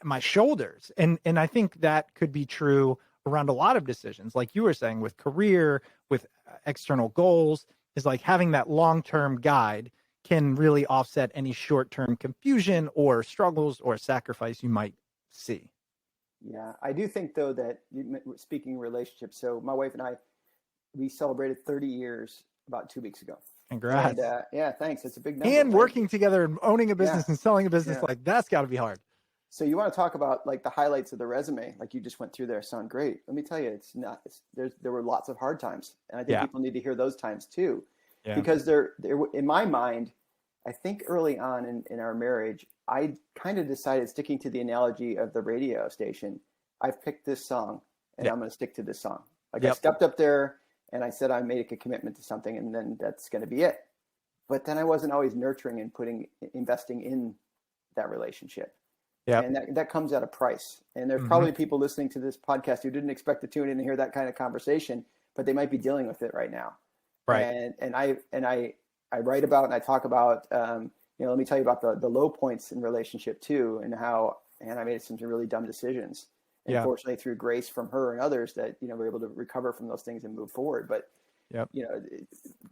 [SPEAKER 1] my shoulders. And I think that could be true around a lot of decisions. Like you were saying, with career, with external goals, is like having that long-term guide can really offset any short-term confusion or struggles or sacrifice you might see.
[SPEAKER 5] Yeah, I do think though that, speaking relationships, so my wife and I, we celebrated 30 years about 2 weeks ago.
[SPEAKER 1] Congrats.
[SPEAKER 5] And, yeah, thanks. It's a big number.
[SPEAKER 1] And working together and owning a business and selling a business, like that's got to be hard.
[SPEAKER 5] So you want to talk about like the highlights of the resume, like you just went through there, sound great. Let me tell you, there were lots of hard times. And I think people need to hear those times too, because they're in my mind, I think early on in our marriage, I kind of decided, sticking to the analogy of the radio station, I've picked this song and I'm going to stick to this song. Like I stepped up there and I said I made a commitment to something, and then that's going to be it. But then I wasn't always nurturing and investing in that relationship. Yeah, and that comes at a price. And there's probably people listening to this podcast who didn't expect to tune in and hear that kind of conversation, but they might be dealing with it right now. Right. And I write about and I talk about let me tell you about the low points in relationship too, and how I made some really dumb decisions. And fortunately, through grace from her and others, that we're able to recover from those things and move forward. But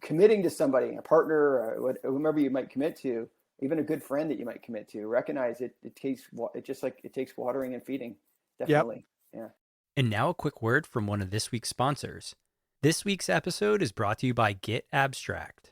[SPEAKER 5] committing to somebody, a partner, whomever you might commit to, even a good friend that you might commit to, recognize it takes watering and feeding. Definitely. Yeah.
[SPEAKER 3] And now a quick word from one of this week's sponsors. This week's episode is brought to you by Get Abstract.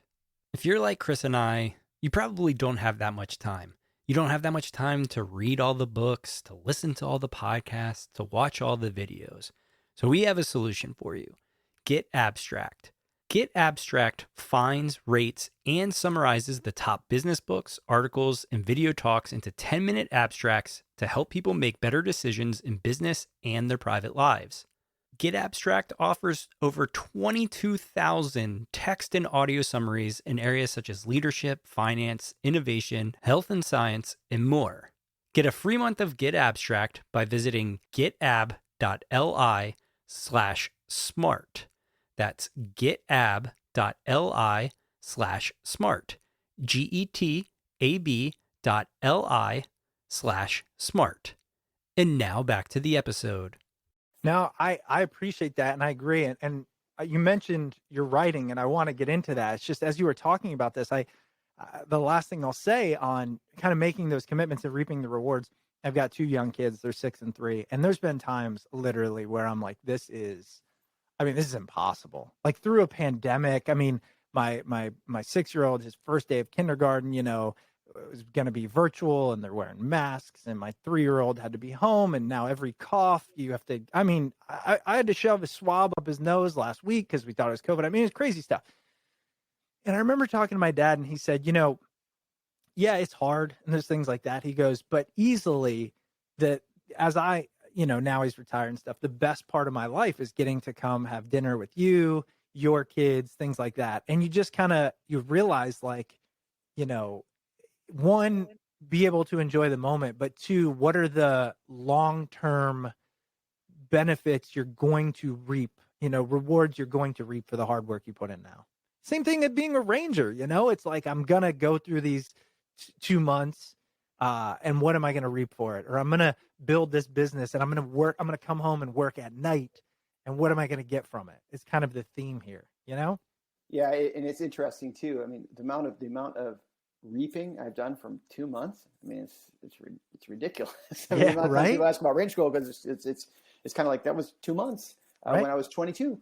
[SPEAKER 3] If you're like Chris and I, you probably don't have that much time. You don't have that much time to read all the books, to listen to all the podcasts, to watch all the videos. So we have a solution for you. Get Abstract. Get Abstract finds, rates, and summarizes the top business books, articles, and video talks into 10-minute abstracts to help people make better decisions in business and their private lives. Get Abstract offers over 22,000 text and audio summaries in areas such as leadership, finance, innovation, health and science, and more. Get a free month of Get Abstract by visiting getab.li/smart. That's getab.li/smart. getab.li/smart. And now back to the episode.
[SPEAKER 1] Now, I appreciate that, and I agree. And you mentioned your writing, and I want to get into that. It's just as you were talking about this, the last thing I'll say on kind of making those commitments and reaping the rewards, I've got 2 young kids. They're 6 and 3. And there's been times literally where I'm like, this is impossible. Like through a pandemic, my 6-year-old, his first day of kindergarten, it was going to be virtual and they're wearing masks, and my 3-year-old had to be home, and now every cough you have to, I had to shove a swab up his nose last week because we thought it was COVID. It's crazy stuff. And I remember talking to my dad, and he said, it's hard and there's things like that. He goes, but easily that as I, now he's retired and stuff, the best part of my life is getting to come have dinner with you, your kids, things like that. And you just you realize, like, one, be able to enjoy the moment, but two, what are the long-term benefits you're going to reap, rewards you're going to reap for the hard work you put in now. Same thing as being a ranger, it's like, I'm going to go through these 2 months, and what am I going to reap for it? Or I'm going to build this business and I'm going to come home and work at night. And what am I going to get from it? It's kind of the theme here,
[SPEAKER 5] Yeah. And it's interesting too. I mean, the amount of reaping I've done from 2 months. I mean, it's ridiculous. I mean,
[SPEAKER 1] right.
[SPEAKER 5] People ask about range school because it's kind of like that was 2 months
[SPEAKER 1] right.
[SPEAKER 5] when I was 22.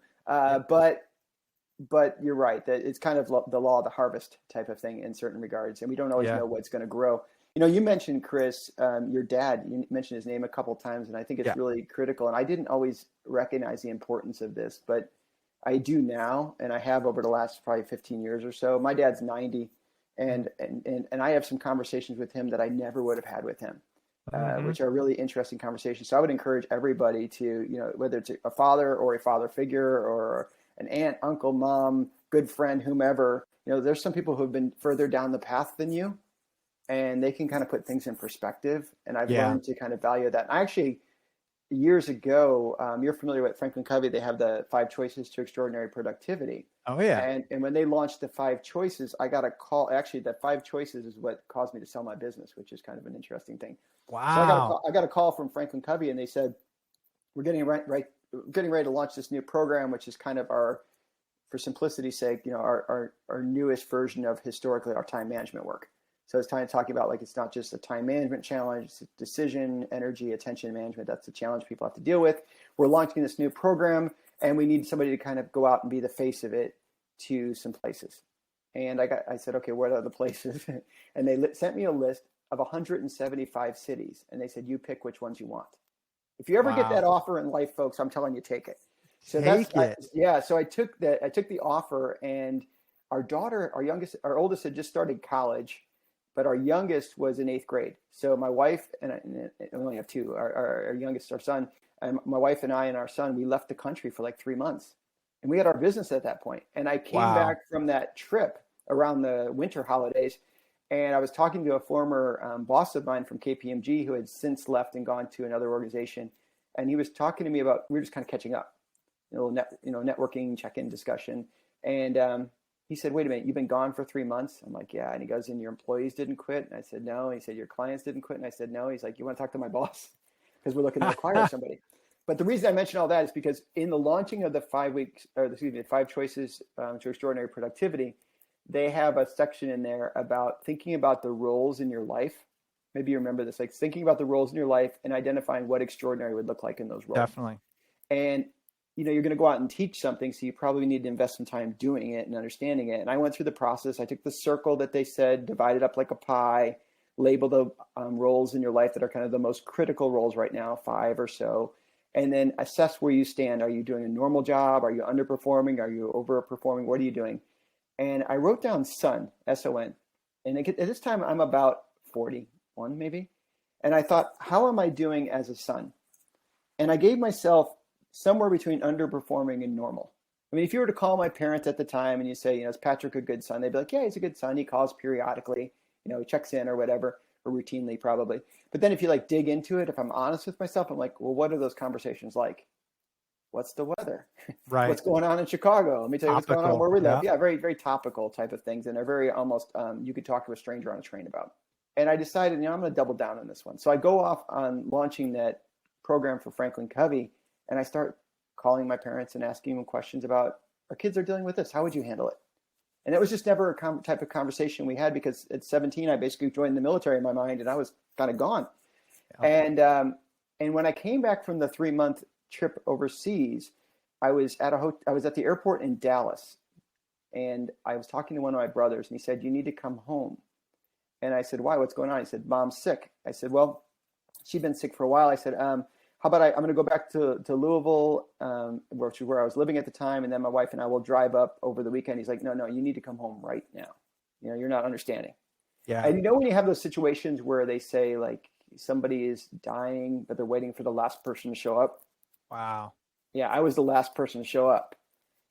[SPEAKER 5] But you're right that it's kind of the law of the harvest type of thing in certain regards, and we don't always know what's going to grow. You mentioned Chris, your dad. You mentioned his name a couple of times, and I think it's really critical. And I didn't always recognize the importance of this, but I do now, and I have over the last probably 15 years or so. My dad's 90, and I have some conversations with him that I never would have had with him, which are really interesting conversations. So I would encourage everybody to, whether it's a father or a father figure or an aunt, uncle, mom, good friend, whomever, there's some people who have been further down the path than you, and they can kind of put things in perspective. And I've learned to kind of value that. And I actually, years ago, you're familiar with Franklin Covey. They have the 5 choices to extraordinary productivity.
[SPEAKER 1] Oh yeah.
[SPEAKER 5] And when they launched the 5 choices, I got a call. Actually, the 5 choices is what caused me to sell my business, which is kind of an interesting thing.
[SPEAKER 1] Wow.
[SPEAKER 5] So I got a call from Franklin Covey, and they said, we're getting ready to launch this new program, which is kind of our, for simplicity's sake, our newest version of historically our time management work. So it's kind of talking about, like, it's not just a time management challenge, it's decision, energy, attention management. That's the challenge people have to deal with. We're launching this new program, and we need somebody to kind of go out and be the face of it to some places. And I said, okay, what are the places? And they sent me a list of 175 cities, and they said, you pick which ones you want. If you ever get that offer in life, folks, I'm telling you, take it. So So I took the offer, and our daughter, our oldest had just started college, but our youngest was in 8th grade. So my wife and I only have 2. Our youngest, our son, and my wife and I and our son, we left the country for like 3 months, and we had our business at that point. And I came back from that trip around the winter holidays, and I was talking to a former boss of mine from KPMG who had since left and gone to another organization. And he was talking to me about, we were just kind of catching up, networking, check-in discussion. And he said, wait a minute, you've been gone for 3 months? I'm like, yeah. And he goes, and your employees didn't quit? And I said, no. And he said, your clients didn't quit? And I said, no. He's like, you want to talk to my boss? Because we're looking to acquire somebody. But the reason I mention all that is because in the launching of the 5 choices to extraordinary productivity, they have a section in there about thinking about the roles in your life. Maybe you remember this, like thinking about the roles in your life and identifying what extraordinary would look like in those roles.
[SPEAKER 1] Definitely.
[SPEAKER 5] And, you're going to go out and teach something, so you probably need to invest some time doing it and understanding it. And I went through the process. I took the circle that they said, divided up like a pie, label the roles in your life that are kind of the most critical roles right now, 5 or so, and then assess where you stand. Are you doing a normal job? Are you underperforming? Are you overperforming? What are you doing? And I wrote down son, S-O-N. And at this time, I'm about 41 maybe. And I thought, how am I doing as a son? And I gave myself somewhere between underperforming and normal. I mean, if you were to call my parents at the time and you say, is Patrick a good son? They'd be like, yeah, he's a good son. He calls periodically, he checks in or whatever, or routinely probably. But then if you dig into it, if I'm honest with myself, I'm like, well, what are those conversations like? What's the weather?
[SPEAKER 1] Right.
[SPEAKER 5] What's going on in Chicago? Let me tell you what's going on where we live.
[SPEAKER 1] Yeah,
[SPEAKER 5] very, very topical type of things. And they're very almost, you could talk to a stranger on a train about. And I decided, I'm going to double down on this one. So I go off on launching that program for Franklin Covey, and I start calling my parents and asking them questions about, our kids are dealing with this. How would you handle it? And it was just never a type of conversation we had, because at 17, I basically joined the military in my mind, and I was kind of gone. Yeah. And when I came back from the 3-month trip overseas, I was at the airport in Dallas, and I was talking to one of my brothers, and he said, you need to come home. And I said, why? What's going on? He said, Mom's sick. I said, well, she'd been sick for a while. I said, how about I'm going to go back to Louisville, which is where I was living at the time, and then my wife and I will drive up over the weekend. He's like, no, you need to come home right now. You're not understanding.
[SPEAKER 1] Yeah.
[SPEAKER 5] And when you have those situations where they say like somebody is dying, but they're waiting for the last person to show up.
[SPEAKER 1] Wow.
[SPEAKER 5] Yeah, I was the last person to show up.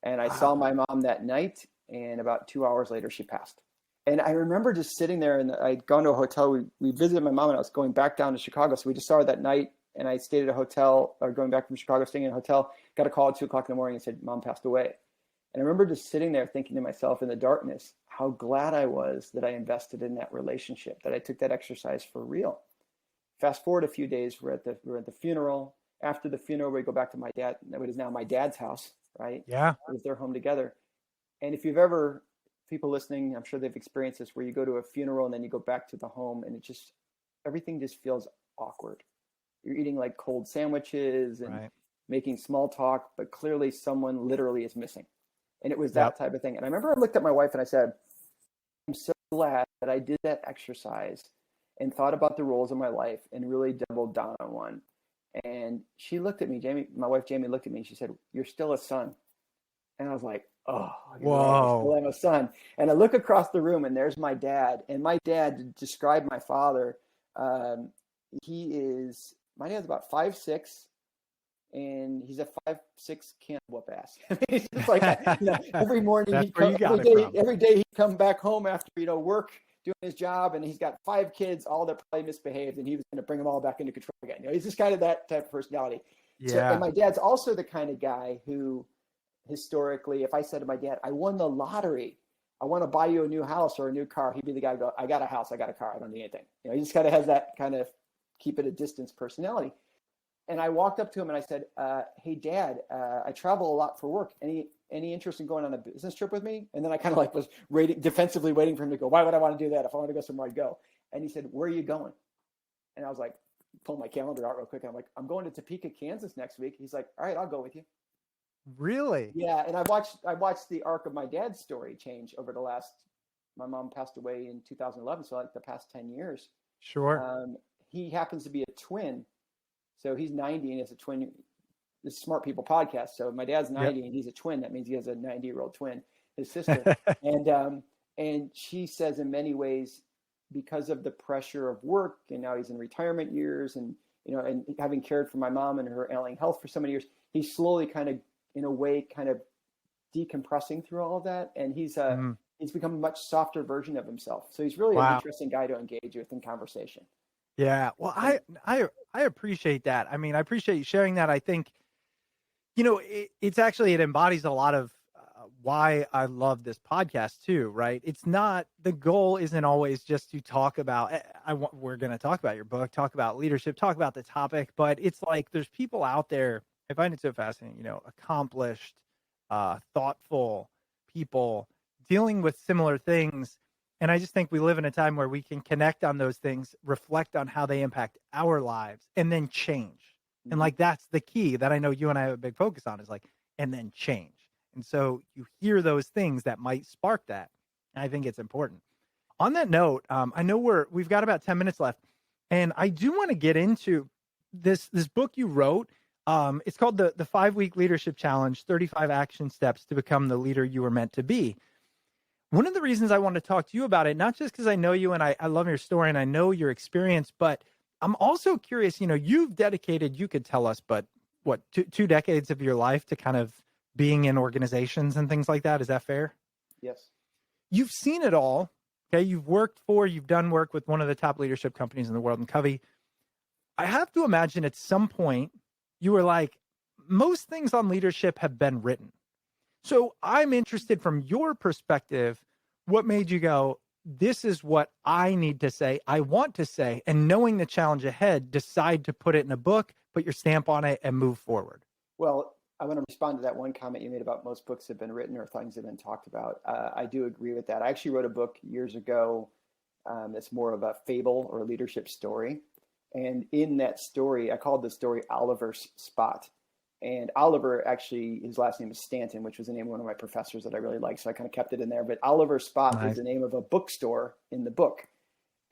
[SPEAKER 5] And I saw my mom that night, and about 2 hours later, she passed. And I remember just sitting there, and I'd gone to a hotel. We visited my mom, and I was going back down to Chicago. So we just saw her that night, and I stayed at a hotel, or going back from Chicago, staying in a hotel, got a call at 2:00 in the morning and said, Mom passed away. And I remember just sitting there thinking to myself in the darkness, how glad I was that I invested in that relationship, that I took that exercise for real. Fast forward a few days, we're at the funeral. After the funeral, we go back to my dad, what is now my dad's house, right?
[SPEAKER 1] Yeah.
[SPEAKER 5] It was their home together. And if you've ever, people listening, I'm sure they've experienced this, where you go to a funeral and then you go back to the home, and everything just feels awkward. You're eating like cold sandwiches and making small talk, but clearly someone literally is missing. And it was that type of thing. And I remember I looked at my wife and I said, I'm so glad that I did that exercise and thought about the roles in my life and really doubled down on one. And she looked at me, my wife Jamie looked at me and she said, you're still a son. And I was like, oh, whoa, I'm a son. And I look across the room and there's my dad. And my dad, to describe my father, my dad's about 5'6", and he's a 5'6" can't whoop ass. He's just like, every morning, every day he'd come back home after, work, doing his job, and he's got 5 kids, all that probably misbehaved, and he was going to bring them all back into control again. He's just kind of that type of personality. Yeah. So, and my dad's also the kind of guy who, historically, if I said to my dad, I won the lottery, I want to buy you a new house or a new car, he'd be the guy who go, I got a house, I got a car, I don't need anything. He just kind of has that kind of keep it a distance personality. And I walked up to him and I said, hey, Dad, I travel a lot for work. Any interest in going on a business trip with me? And then I kind of was defensively waiting for him to go, why would I want to do that? If I want to go somewhere, I'd go. And he said, where are you going? And I was like, pull my calendar out real quick. I'm like, I'm going to Topeka, Kansas next week. He's like, all right, I'll go with you.
[SPEAKER 1] Really?
[SPEAKER 5] Yeah. And I watched the arc of my dad's story change over my mom passed away in 2011. So like the past 10 years.
[SPEAKER 1] Sure.
[SPEAKER 5] He happens to be a twin. So he's 90 and is a twin. This is Smart People podcast. So my dad's 90 and he's a twin. That means he has a 90-year-old twin, his sister. And she says in many ways, because of the pressure of work, and now he's in retirement years, and and having cared for my mom and her ailing health for so many years, he's slowly kind of, in a way, kind of decompressing through all of that. And he's become a much softer version of himself. So he's really an interesting guy to engage with in conversation.
[SPEAKER 1] Yeah. Well, I appreciate that. I mean, I appreciate you sharing that. I think, it's actually, it embodies a lot of why I love this podcast too, right? It's not, the goal isn't always just to talk about, we're going to talk about your book, talk about leadership, talk about the topic, but it's like, there's people out there. I find it so fascinating, accomplished, thoughtful people dealing with similar things. And I just think we live in a time where we can connect on those things, reflect on how they impact our lives, and then change. Mm-hmm. And like, that's the key that I know you and I have a big focus on, is like, and then change. And so you hear those things that might spark that. And I think it's important. On that note, I know we've got about 10 minutes left, and I do want to get into this book you wrote. It's called the 5-Week Leadership Challenge, 35 Action Steps to Become the Leader You Were Meant to Be. One of the reasons I want to talk to you about it, not just because I know you and I love your story and I know your experience, but I'm also curious, you've dedicated, you could tell us, but what, two decades of your life to kind of being in organizations and things like that. Is that fair?
[SPEAKER 5] Yes.
[SPEAKER 1] You've seen it all. Okay. You've done work with one of the top leadership companies in the world, in Covey. I have to imagine at some point you were like, most things on leadership have been written. So I'm interested from your perspective, what made you go, this is what I need to say, I want to say, and knowing the challenge ahead, decide to put it in a book, put your stamp on it, and move forward?
[SPEAKER 5] Well, I want to respond to that one comment you made about most books have been written or things have been talked about. I do agree with that. I actually wrote a book years ago that's more of a fable or a leadership story. And in that story, I called the story Oliver's Spot. And Oliver, actually, his last name is Stanton, which was the name of one of my professors that I really liked. So I kind of kept it in there. But Oliver's Spot is the name of a bookstore in the book.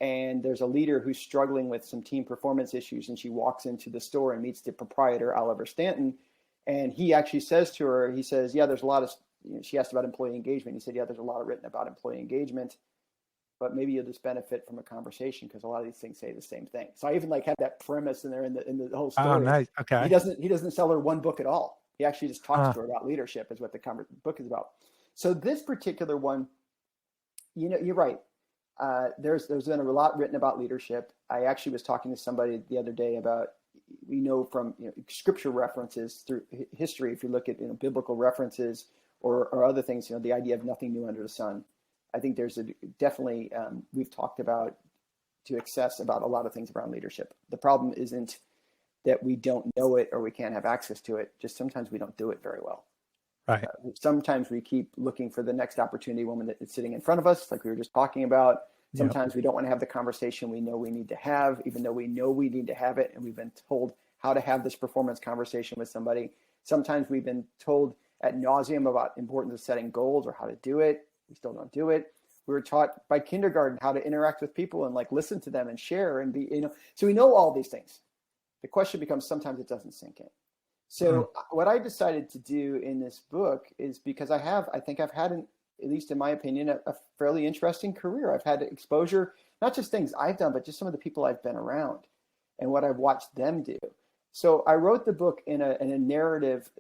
[SPEAKER 5] And there's a leader who's struggling with some team performance issues. And she walks into the store and meets the proprietor, Oliver Stanton. And he actually says to her, he says, yeah, there's a lot of, she asked about employee engagement. He said, yeah, there's a lot written about employee engagement, but maybe you'll just benefit from a conversation because a lot of these things say the same thing. So I even had that premise in there in the whole story.
[SPEAKER 1] Oh, nice. Okay.
[SPEAKER 5] He doesn't sell her one book at all. He actually just talks to her about leadership is what the book is about. So this particular one, you're right. there's been a lot written about leadership. I actually was talking to somebody the other day about, we know from scripture references through history, if you look at biblical references or other things, the idea of nothing new under the sun. I think there's definitely, we've talked about to excess about a lot of things around leadership. The problem isn't that we don't know it or we can't have access to it. Just sometimes we don't do it very well.
[SPEAKER 1] Right.
[SPEAKER 5] Sometimes we keep looking for the next opportunity woman that is sitting in front of us, like we were just talking about. Sometimes we don't want to have the conversation we know we need to have, even though we know we need to have it. And we've been told how to have this performance conversation with somebody. Sometimes we've been told ad nauseum about importance of setting goals or how to do it. We still don't do it. We were taught by kindergarten how to interact with people and listen to them and share and be, so we know all these things. The question becomes, sometimes it doesn't sink in. So what I decided to do in this book is, because I think I've had, at least in my opinion, a fairly interesting career. I've had exposure, not just things I've done, but just some of the people I've been around and what I've watched them do. So I wrote the book in a narrative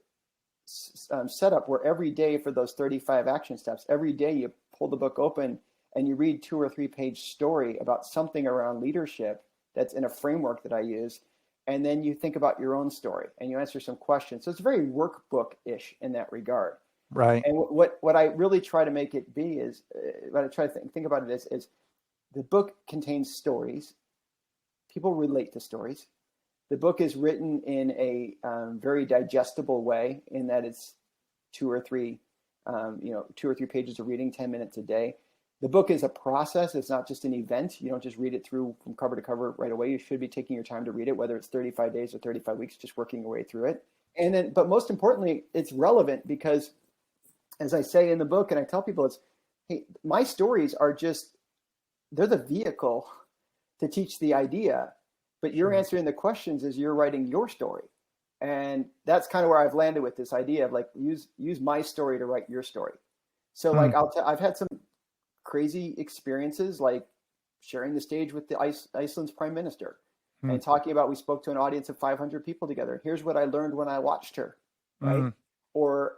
[SPEAKER 5] setup where every day for those 35 action steps, every day you pull the book open and you read 2 or 3 page story about something around leadership that's in a framework that I use. And then you think about your own story and you answer some questions. So it's very workbook-ish in that regard.
[SPEAKER 1] Right.
[SPEAKER 5] And what I really try to make it be is, what I try to think about it is the book contains stories. People relate to stories. The book is written in a very digestible way, in that it's 2 or 3 pages of reading, 10 minutes a day. The book is a process. It's not just an event. You don't just read it through from cover to cover right away. You should be taking your time to read it, whether it's 35 days or 35 weeks, just working your way through it. And then, but most importantly, it's relevant because, as I say in the book, and I tell people, hey, my stories are they're the vehicle to teach the idea, but you're answering the questions as you're writing your story. And that's kind of where I've landed with this idea of use my story to write your story. So I've had some crazy experiences, like sharing the stage with the Iceland's prime minister and talking about, we spoke to an audience of 500 people together. Here's what I learned when I watched her. Right. Or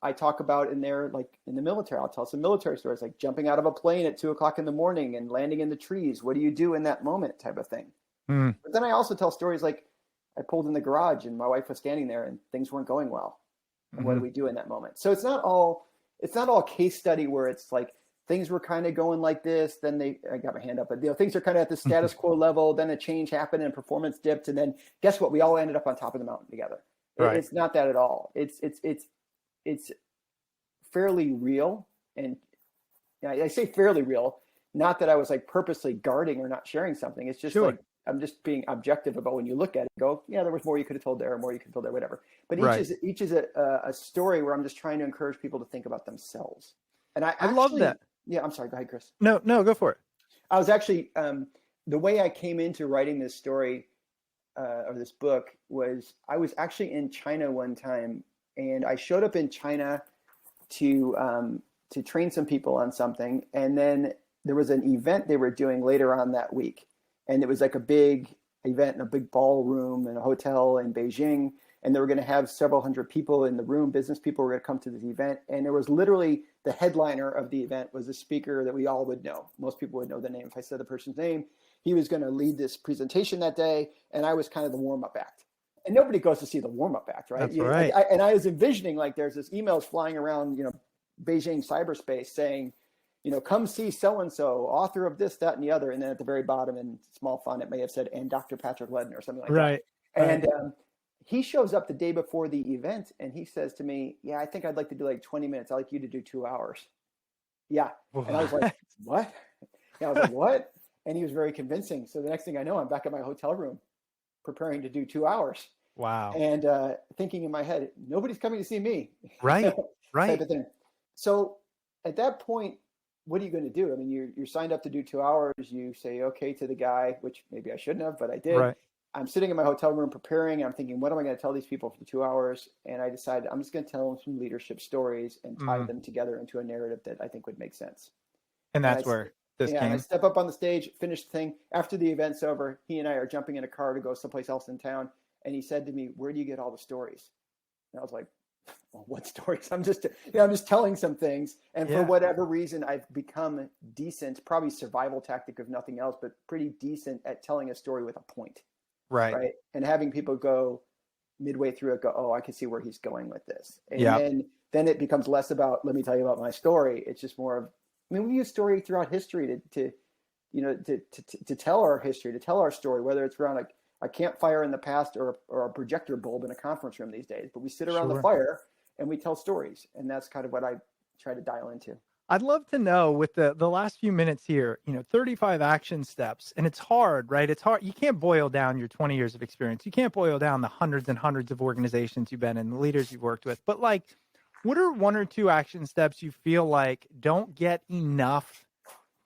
[SPEAKER 5] I talk about in there, in the military, I'll tell some military stories, like jumping out of a plane at 2:00 in the morning and landing in the trees. What do you do in that moment, type of thing. But then I also tell stories like I pulled in the garage and my wife was standing there and things weren't going well. And what do we do in that moment? So it's not all case study where it's like things were kind of going like this. Then I got my hand up, but things are kind of at the status quo level. Then a change happened and performance dipped. And then guess what? We all ended up on top of the mountain together. Right. It's not that at all. It's fairly real. And I say fairly real, not that I was purposely guarding or not sharing something. It's just I'm just being objective about when you look at it, go, yeah, there was more you could have told there, or more you could have told there, whatever. But each is a story where I'm just trying to encourage people to think about themselves. And I
[SPEAKER 1] love that.
[SPEAKER 5] Yeah, I'm sorry. Go ahead, Chris.
[SPEAKER 1] No, go for it.
[SPEAKER 5] I was actually, the way I came into writing this story or this book was, I was actually in China one time, and I showed up in China to train some people on something. And then there was an event they were doing later on that week. And it was like a big event in a big ballroom in a hotel in Beijing. And they were going to have several hundred people in the room. Business people were going to come to this event. And there was literally the headliner of the event was a speaker that we all would know. Most people would know the name. If I said the person's name, he was going to lead this presentation that day. And I was kind of the warm-up act. And nobody goes to see the warm-up act, right?
[SPEAKER 1] That's right.
[SPEAKER 5] And I was envisioning there's this emails flying around, Beijing cyberspace saying, come see so-and-so, author of this, that, and the other. And then at the very bottom in small font, it may have said, and Dr. Patrick Leddin or something like that.
[SPEAKER 1] Right.
[SPEAKER 5] And he shows up the day before the event and he says to me, yeah, I think I'd like to do 20 minutes. I'd like you to do 2 hours. Yeah. And I was like, what? And I was like, what? And he was very convincing. So the next thing I know, I'm back at my hotel room preparing to do 2 hours.
[SPEAKER 1] Wow.
[SPEAKER 5] And thinking in my head, nobody's coming to see me.
[SPEAKER 1] Right. Right.
[SPEAKER 5] Type of thing. So at that point, what are you going to do? I mean, you're signed up to do 2 hours. You say, okay, to the guy, which maybe I shouldn't have, but I did.
[SPEAKER 1] Right.
[SPEAKER 5] I'm sitting in my hotel room preparing. I'm thinking, what am I going to tell these people for 2 hours? And I decided I'm just going to tell them some leadership stories and tie them together into a narrative that I think would make sense.
[SPEAKER 1] And that's where this came.
[SPEAKER 5] I step up on the stage, finish the thing. After the event's over, he and I are jumping in a car to go someplace else in town. And he said to me, where do you get all the stories? And I was like, well, what stories? I'm just telling some things. And for whatever reason, I've become decent, probably survival tactic if nothing else, but pretty decent at telling a story with a point. Right. And having people go midway through it, go, oh, I can see where he's going with this. And then it becomes less about, let me tell you about my story. It's just more of, I mean, we use story throughout history to tell our history, to tell our story, whether it's around a campfire in the past or a projector bulb in a conference room these days. But we sit around the fire and we tell stories. And that's kind of what I try to dial into.
[SPEAKER 1] I'd love to know with the last few minutes here, 35 action steps, and it's hard, right? It's hard. You can't boil down your 20 years of experience. You can't boil down the hundreds and hundreds of organizations you've been in, the leaders you've worked with. But like, what are one or two action steps you feel like don't get enough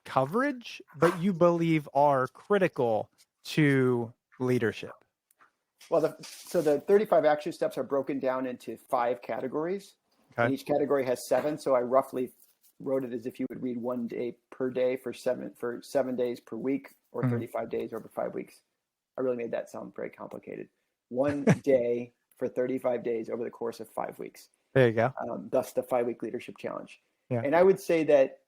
[SPEAKER 1] coverage, but you believe are critical to leadership?
[SPEAKER 5] Well, so the 35 action steps are broken down into 5 categories. Okay. And each category has 7. So I roughly wrote it as if you would read 1 day per day for 7 days per week, or 35 days over 5 weeks. I really made that sound very complicated. 1 day for 35 days over the course of 5 weeks.
[SPEAKER 1] There you go.
[SPEAKER 5] Thus the 5-week leadership challenge.
[SPEAKER 1] Yeah.
[SPEAKER 5] And I would say that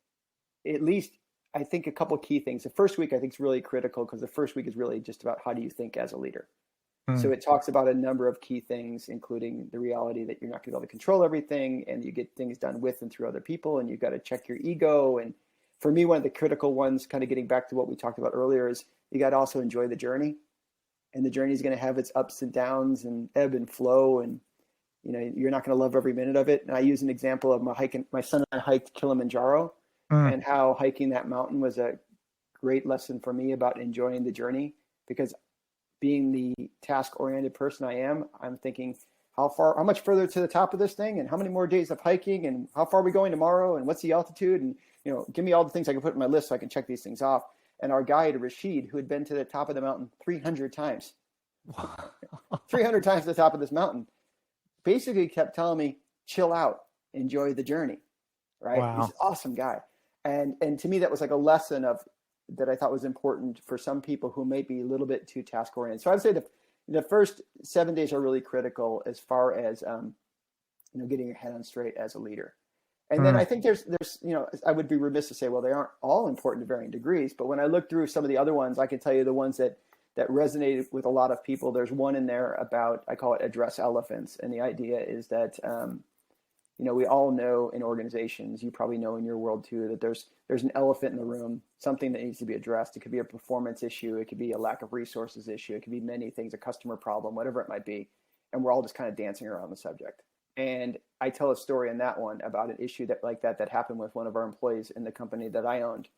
[SPEAKER 5] at least, I think a couple key things. The first week I think is really critical, because the first week is really just about how do you think as a leader. So it talks about a number of key things, including the reality that you're not going to be able to control everything, and you get things done with and through other people, and you've got to check your ego. And for me, one of the critical ones, kind of getting back to what we talked about earlier, is you got to also enjoy the journey. And the journey is going to have its ups and downs and ebb and flow. And, you're not going to love every minute of it. And I use an example of my son and I hiked Kilimanjaro, and how hiking that mountain was a great lesson for me about enjoying the journey, because being the task-oriented person I am, I'm thinking, how much further to the top of this thing, and how many more days of hiking, and how far are we going tomorrow, and what's the altitude, and give me all the things I can put in my list so I can check these things off. And our guide, Rashid, who had been to the top of the mountain 300 times, 300 times the top of this mountain, basically kept telling me, chill out, enjoy the journey, right?
[SPEAKER 1] Wow.
[SPEAKER 5] He's an awesome guy. And to me, that was like a lesson that I thought was important for some people who may be a little bit too task oriented. So I'd say the first 7 days are really critical as far as, getting your head on straight as a leader. And then I think there's, I would be remiss to say, well, they aren't all important to varying degrees, but when I look through some of the other ones, I can tell you the ones that resonated with a lot of people. There's one in there about, I call it address elephants. And the idea is that, we all know in organizations, you probably know in your world too, that there's an elephant in the room, something that needs to be addressed. It could be a performance issue. It could be a lack of resources issue. It could be many things, a customer problem, whatever it might be. And we're all just kind of dancing around the subject. And I tell a story in that one about an issue that happened with one of our employees in the company that I owned.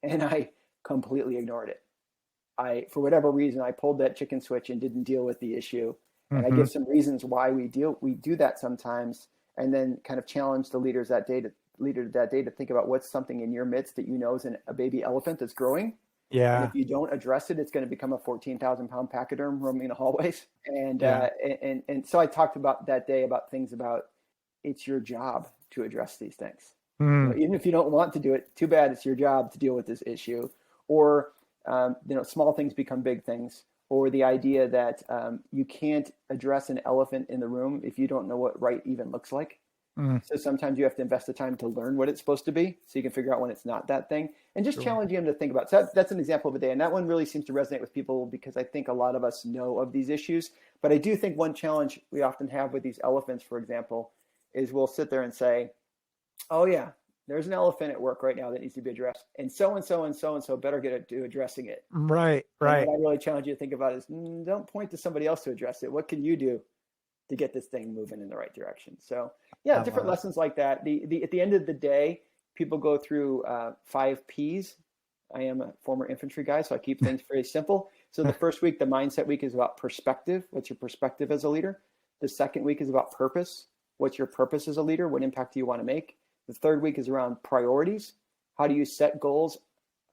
[SPEAKER 5] And I completely ignored it. For whatever reason, I pulled that chicken switch and didn't deal with the issue. And I give some reasons why we do that sometimes, and then kind of challenge the leader that day to think about what's something in your midst that is a baby elephant that's growing.
[SPEAKER 1] Yeah.
[SPEAKER 5] And if you don't address it, it's going to become a 14,000 pound pachyderm roaming the hallways. And so I talked about that day about things about it's your job to address these things. Even if you don't want to do it, too bad, it's your job to deal with this issue. Or small things become big things, or the idea that you can't address an elephant in the room if you don't know what right even looks like. So sometimes you have to invest the time to learn what it's supposed to be, so you can figure out when it's not that thing, and just challenging them to think about. So that's an example of a day, and that one really seems to resonate with people because I think a lot of us know of these issues. But I do think one challenge we often have with these elephants, for example, is we'll sit there and say, "Oh yeah, there's an elephant at work right now that needs to be addressed, and so and so and so and so better get to addressing it."
[SPEAKER 1] Right.
[SPEAKER 5] And what I really challenge you to think about is don't point to somebody else to address it. What can you do to get this thing moving in the right direction? So yeah, different lessons like that. At the end of the day, people go through 5 Ps. I am a former infantry guy, so I keep things very simple. So the first week, the mindset week, is about perspective. What's your perspective as a leader? The second week is about purpose. What's your purpose as a leader? What impact do you want to make? The third week is around priorities. How do you set goals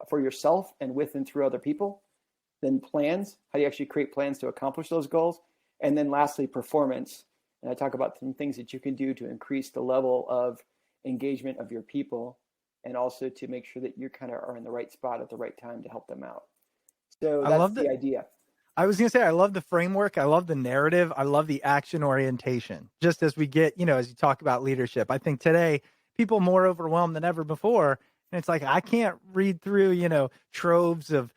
[SPEAKER 5] for yourself and with and through other people? Then plans. How do you actually create plans to accomplish those goals? And then lastly, performance. And I talk about some things that you can do to increase the level of engagement of your people, and also to make sure that you kind of are in the right spot at the right time to help them out. So that's the idea.
[SPEAKER 1] I was going to say, I love the framework. I love the narrative. I love the action orientation. Just as we get, as you talk about leadership, I think today people are more overwhelmed than ever before. And it's like, I can't read through, troves of,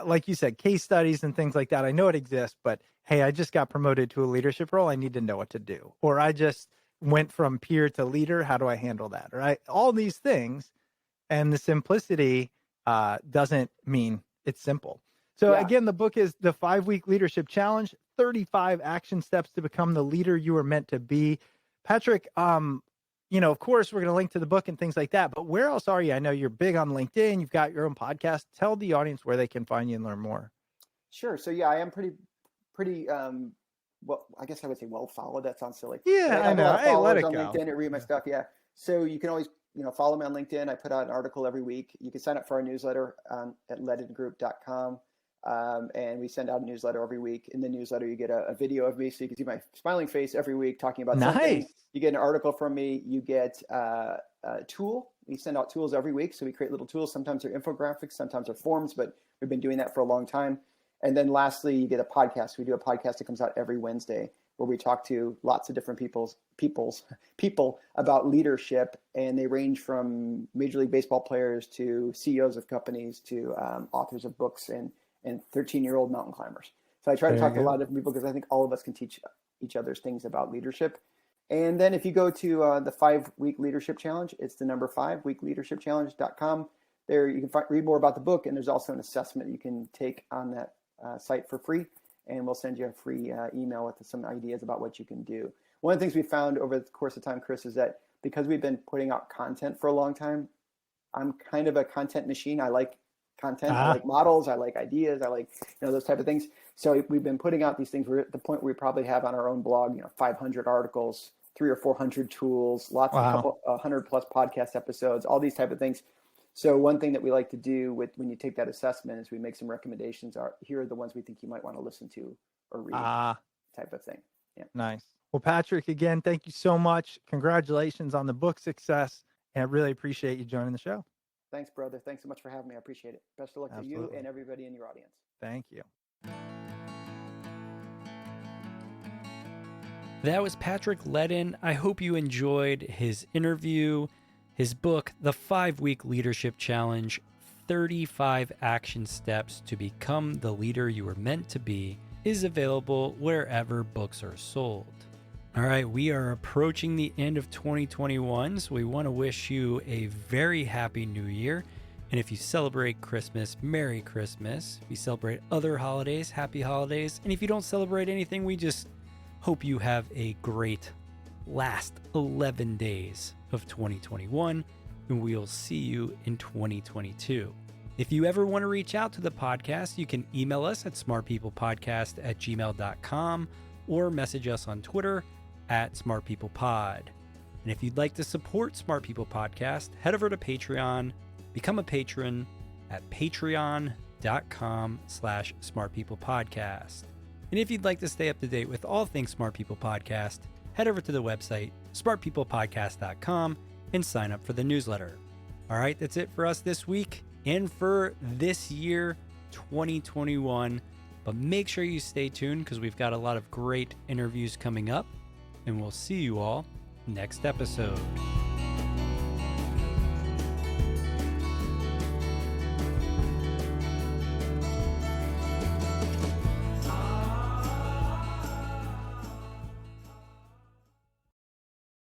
[SPEAKER 1] like you said, case studies and things like that. I know it exists, but hey, I just got promoted to a leadership role. I need to know what to do. Or I just went from peer to leader. How do I handle that? Right? All these things. And the simplicity doesn't mean it's simple. So again, the book is The 5-Week Leadership Challenge, 35 action steps to become the leader you were meant to be. Patrick, of course, we're going to link to the book and things like that, but where else are you? I know you're big on LinkedIn. You've got your own podcast. Tell the audience where they can find you and learn more.
[SPEAKER 5] Sure. So I am pretty, well, I guess I would say well followed. That sounds silly.
[SPEAKER 1] Yeah, I know. Hey, let it
[SPEAKER 5] on
[SPEAKER 1] go.
[SPEAKER 5] LinkedIn and read my stuff. Yeah. So you can always, follow me on LinkedIn. I put out an article every week. You can sign up for our newsletter at leddingroup.com. And we send out a newsletter every week. In the newsletter, you get a video of me so you can see my smiling face every week talking about something. You get an article from me. You get a tool. We send out tools every week. So we create little tools. Sometimes they're infographics, sometimes they're forms, but we've been doing that for a long time. And then lastly, you get a podcast. We do a podcast that comes out every Wednesday where we talk to lots of different people about leadership. And they range from Major League Baseball players to CEOs of companies to authors of books and 13-year-old mountain climbers. So I try to talk to a lot of different people because I think all of us can teach each other things about leadership. And then if you go to the 5-Week Leadership Challenge, it's the number 5, weekleadershipchallenge.com. There you can read more about the book, and there's also an assessment you can take on that site for free, and we'll send you a free email with some ideas about what you can do. One of the things we found over the course of time, Chris, is that because we've been putting out content for a long time, I'm kind of a content machine. I like content. I like models. I like ideas. I like, those type of things. So we've been putting out these things. We're at the point where we probably have on our own blog, 500 articles, 300 or 400 tools, lots of couple 100 plus podcast episodes, all these type of things. So one thing that we like to do when you take that assessment is we make some recommendations. Here are the ones we think you might want to listen to or read, type of thing. Yeah.
[SPEAKER 1] Nice. Well, Patrick, again, thank you so much. Congratulations on the book success. And I really appreciate you joining the show.
[SPEAKER 5] Thanks, brother. Thanks so much for having me. I appreciate it. Best of luck to you and everybody in your audience.
[SPEAKER 1] Thank you.
[SPEAKER 3] That was Patrick Leddin. I hope you enjoyed his interview. His book, The 5-Week Leadership Challenge, 35 Action Steps to Become the Leader You Were Meant to Be, is available wherever books are sold. All right, we are approaching the end of 2021, so we want to wish you a very happy new year. And if you celebrate Christmas, Merry Christmas. If you celebrate other holidays, happy holidays. And if you don't celebrate anything, we just hope you have a great last 11 days of 2021, and we'll see you in 2022. If you ever want to reach out to the podcast, you can email us at smartpeoplepodcast@gmail.com or message us on Twitter @smartpeoplepod. And if you'd like to support Smart People Podcast, head over to Patreon, become a patron at patreon.com/smartpeoplepodcast. And if you'd like to stay up to date with all things Smart People Podcast, head over to the website smartpeoplepodcast.com and sign up for the newsletter. All right, that's it for us this week and for this year, 2021. But make sure you stay tuned because we've got a lot of great interviews coming up. And we'll see you all next episode.